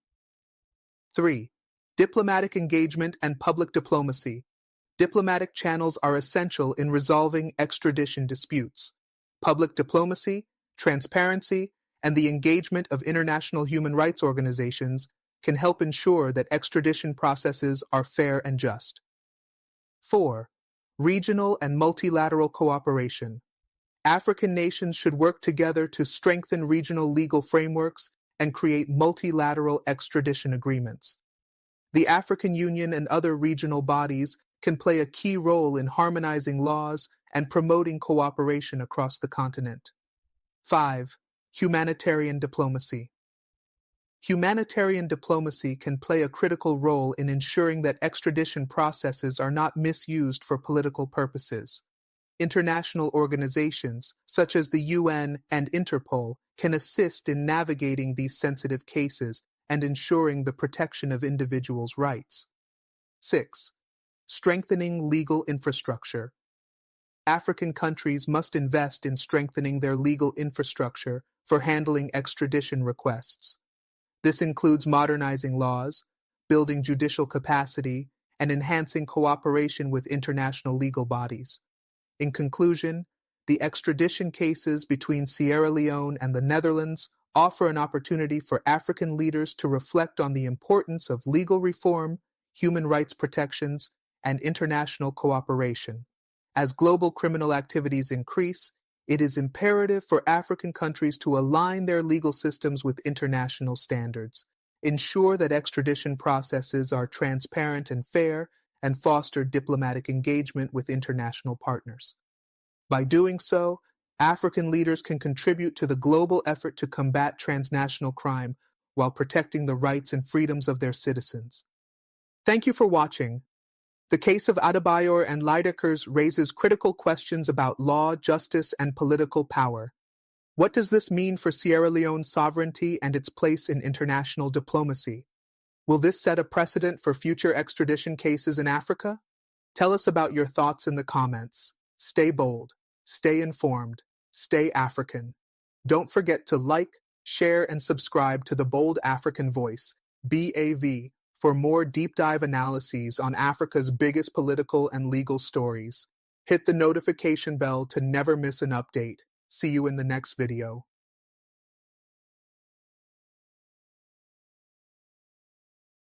3. Diplomatic engagement and public diplomacy. Diplomatic channels are essential in resolving extradition disputes. Public diplomacy, transparency, and the engagement of international human rights organizations can help ensure that extradition processes are fair and just. 4. Regional and multilateral cooperation. African nations should work together to strengthen regional legal frameworks and create multilateral extradition agreements. The African Union and other regional bodies can play a key role in harmonizing laws and promoting cooperation across the continent. 5. Humanitarian diplomacy. Humanitarian diplomacy can play a critical role in ensuring that extradition processes are not misused for political purposes. International organizations, such as the UN and Interpol, can assist in navigating these sensitive cases and ensuring the protection of individuals' rights. 6. Strengthening legal infrastructure. African countries must invest in strengthening their legal infrastructure for handling extradition requests. This includes modernizing laws, building judicial capacity, and enhancing cooperation with international legal bodies. In conclusion, the extradition cases between Sierra Leone and the Netherlands offer an opportunity for African leaders to reflect on the importance of legal reform, human rights protections, and international cooperation. As global criminal activities increase, it is imperative for African countries to align their legal systems with international standards, ensure that extradition processes are transparent and fair, and foster diplomatic engagement with international partners. By doing so, African leaders can contribute to the global effort to combat transnational crime while protecting the rights and freedoms of their citizens. Thank you for watching. The case of Adebayor and Leijdekkers raises critical questions about law, justice, and political power. What does this mean for Sierra Leone's sovereignty and its place in international diplomacy? Will this set a precedent for future extradition cases in Africa? Tell us about your thoughts in the comments. Stay bold, stay informed, stay African. Don't forget to like, share, and subscribe to the Bold African Voice, BAV, for more deep dive analyses on Africa's biggest political and legal stories. Hit the notification bell to never miss an update. See you in the next video.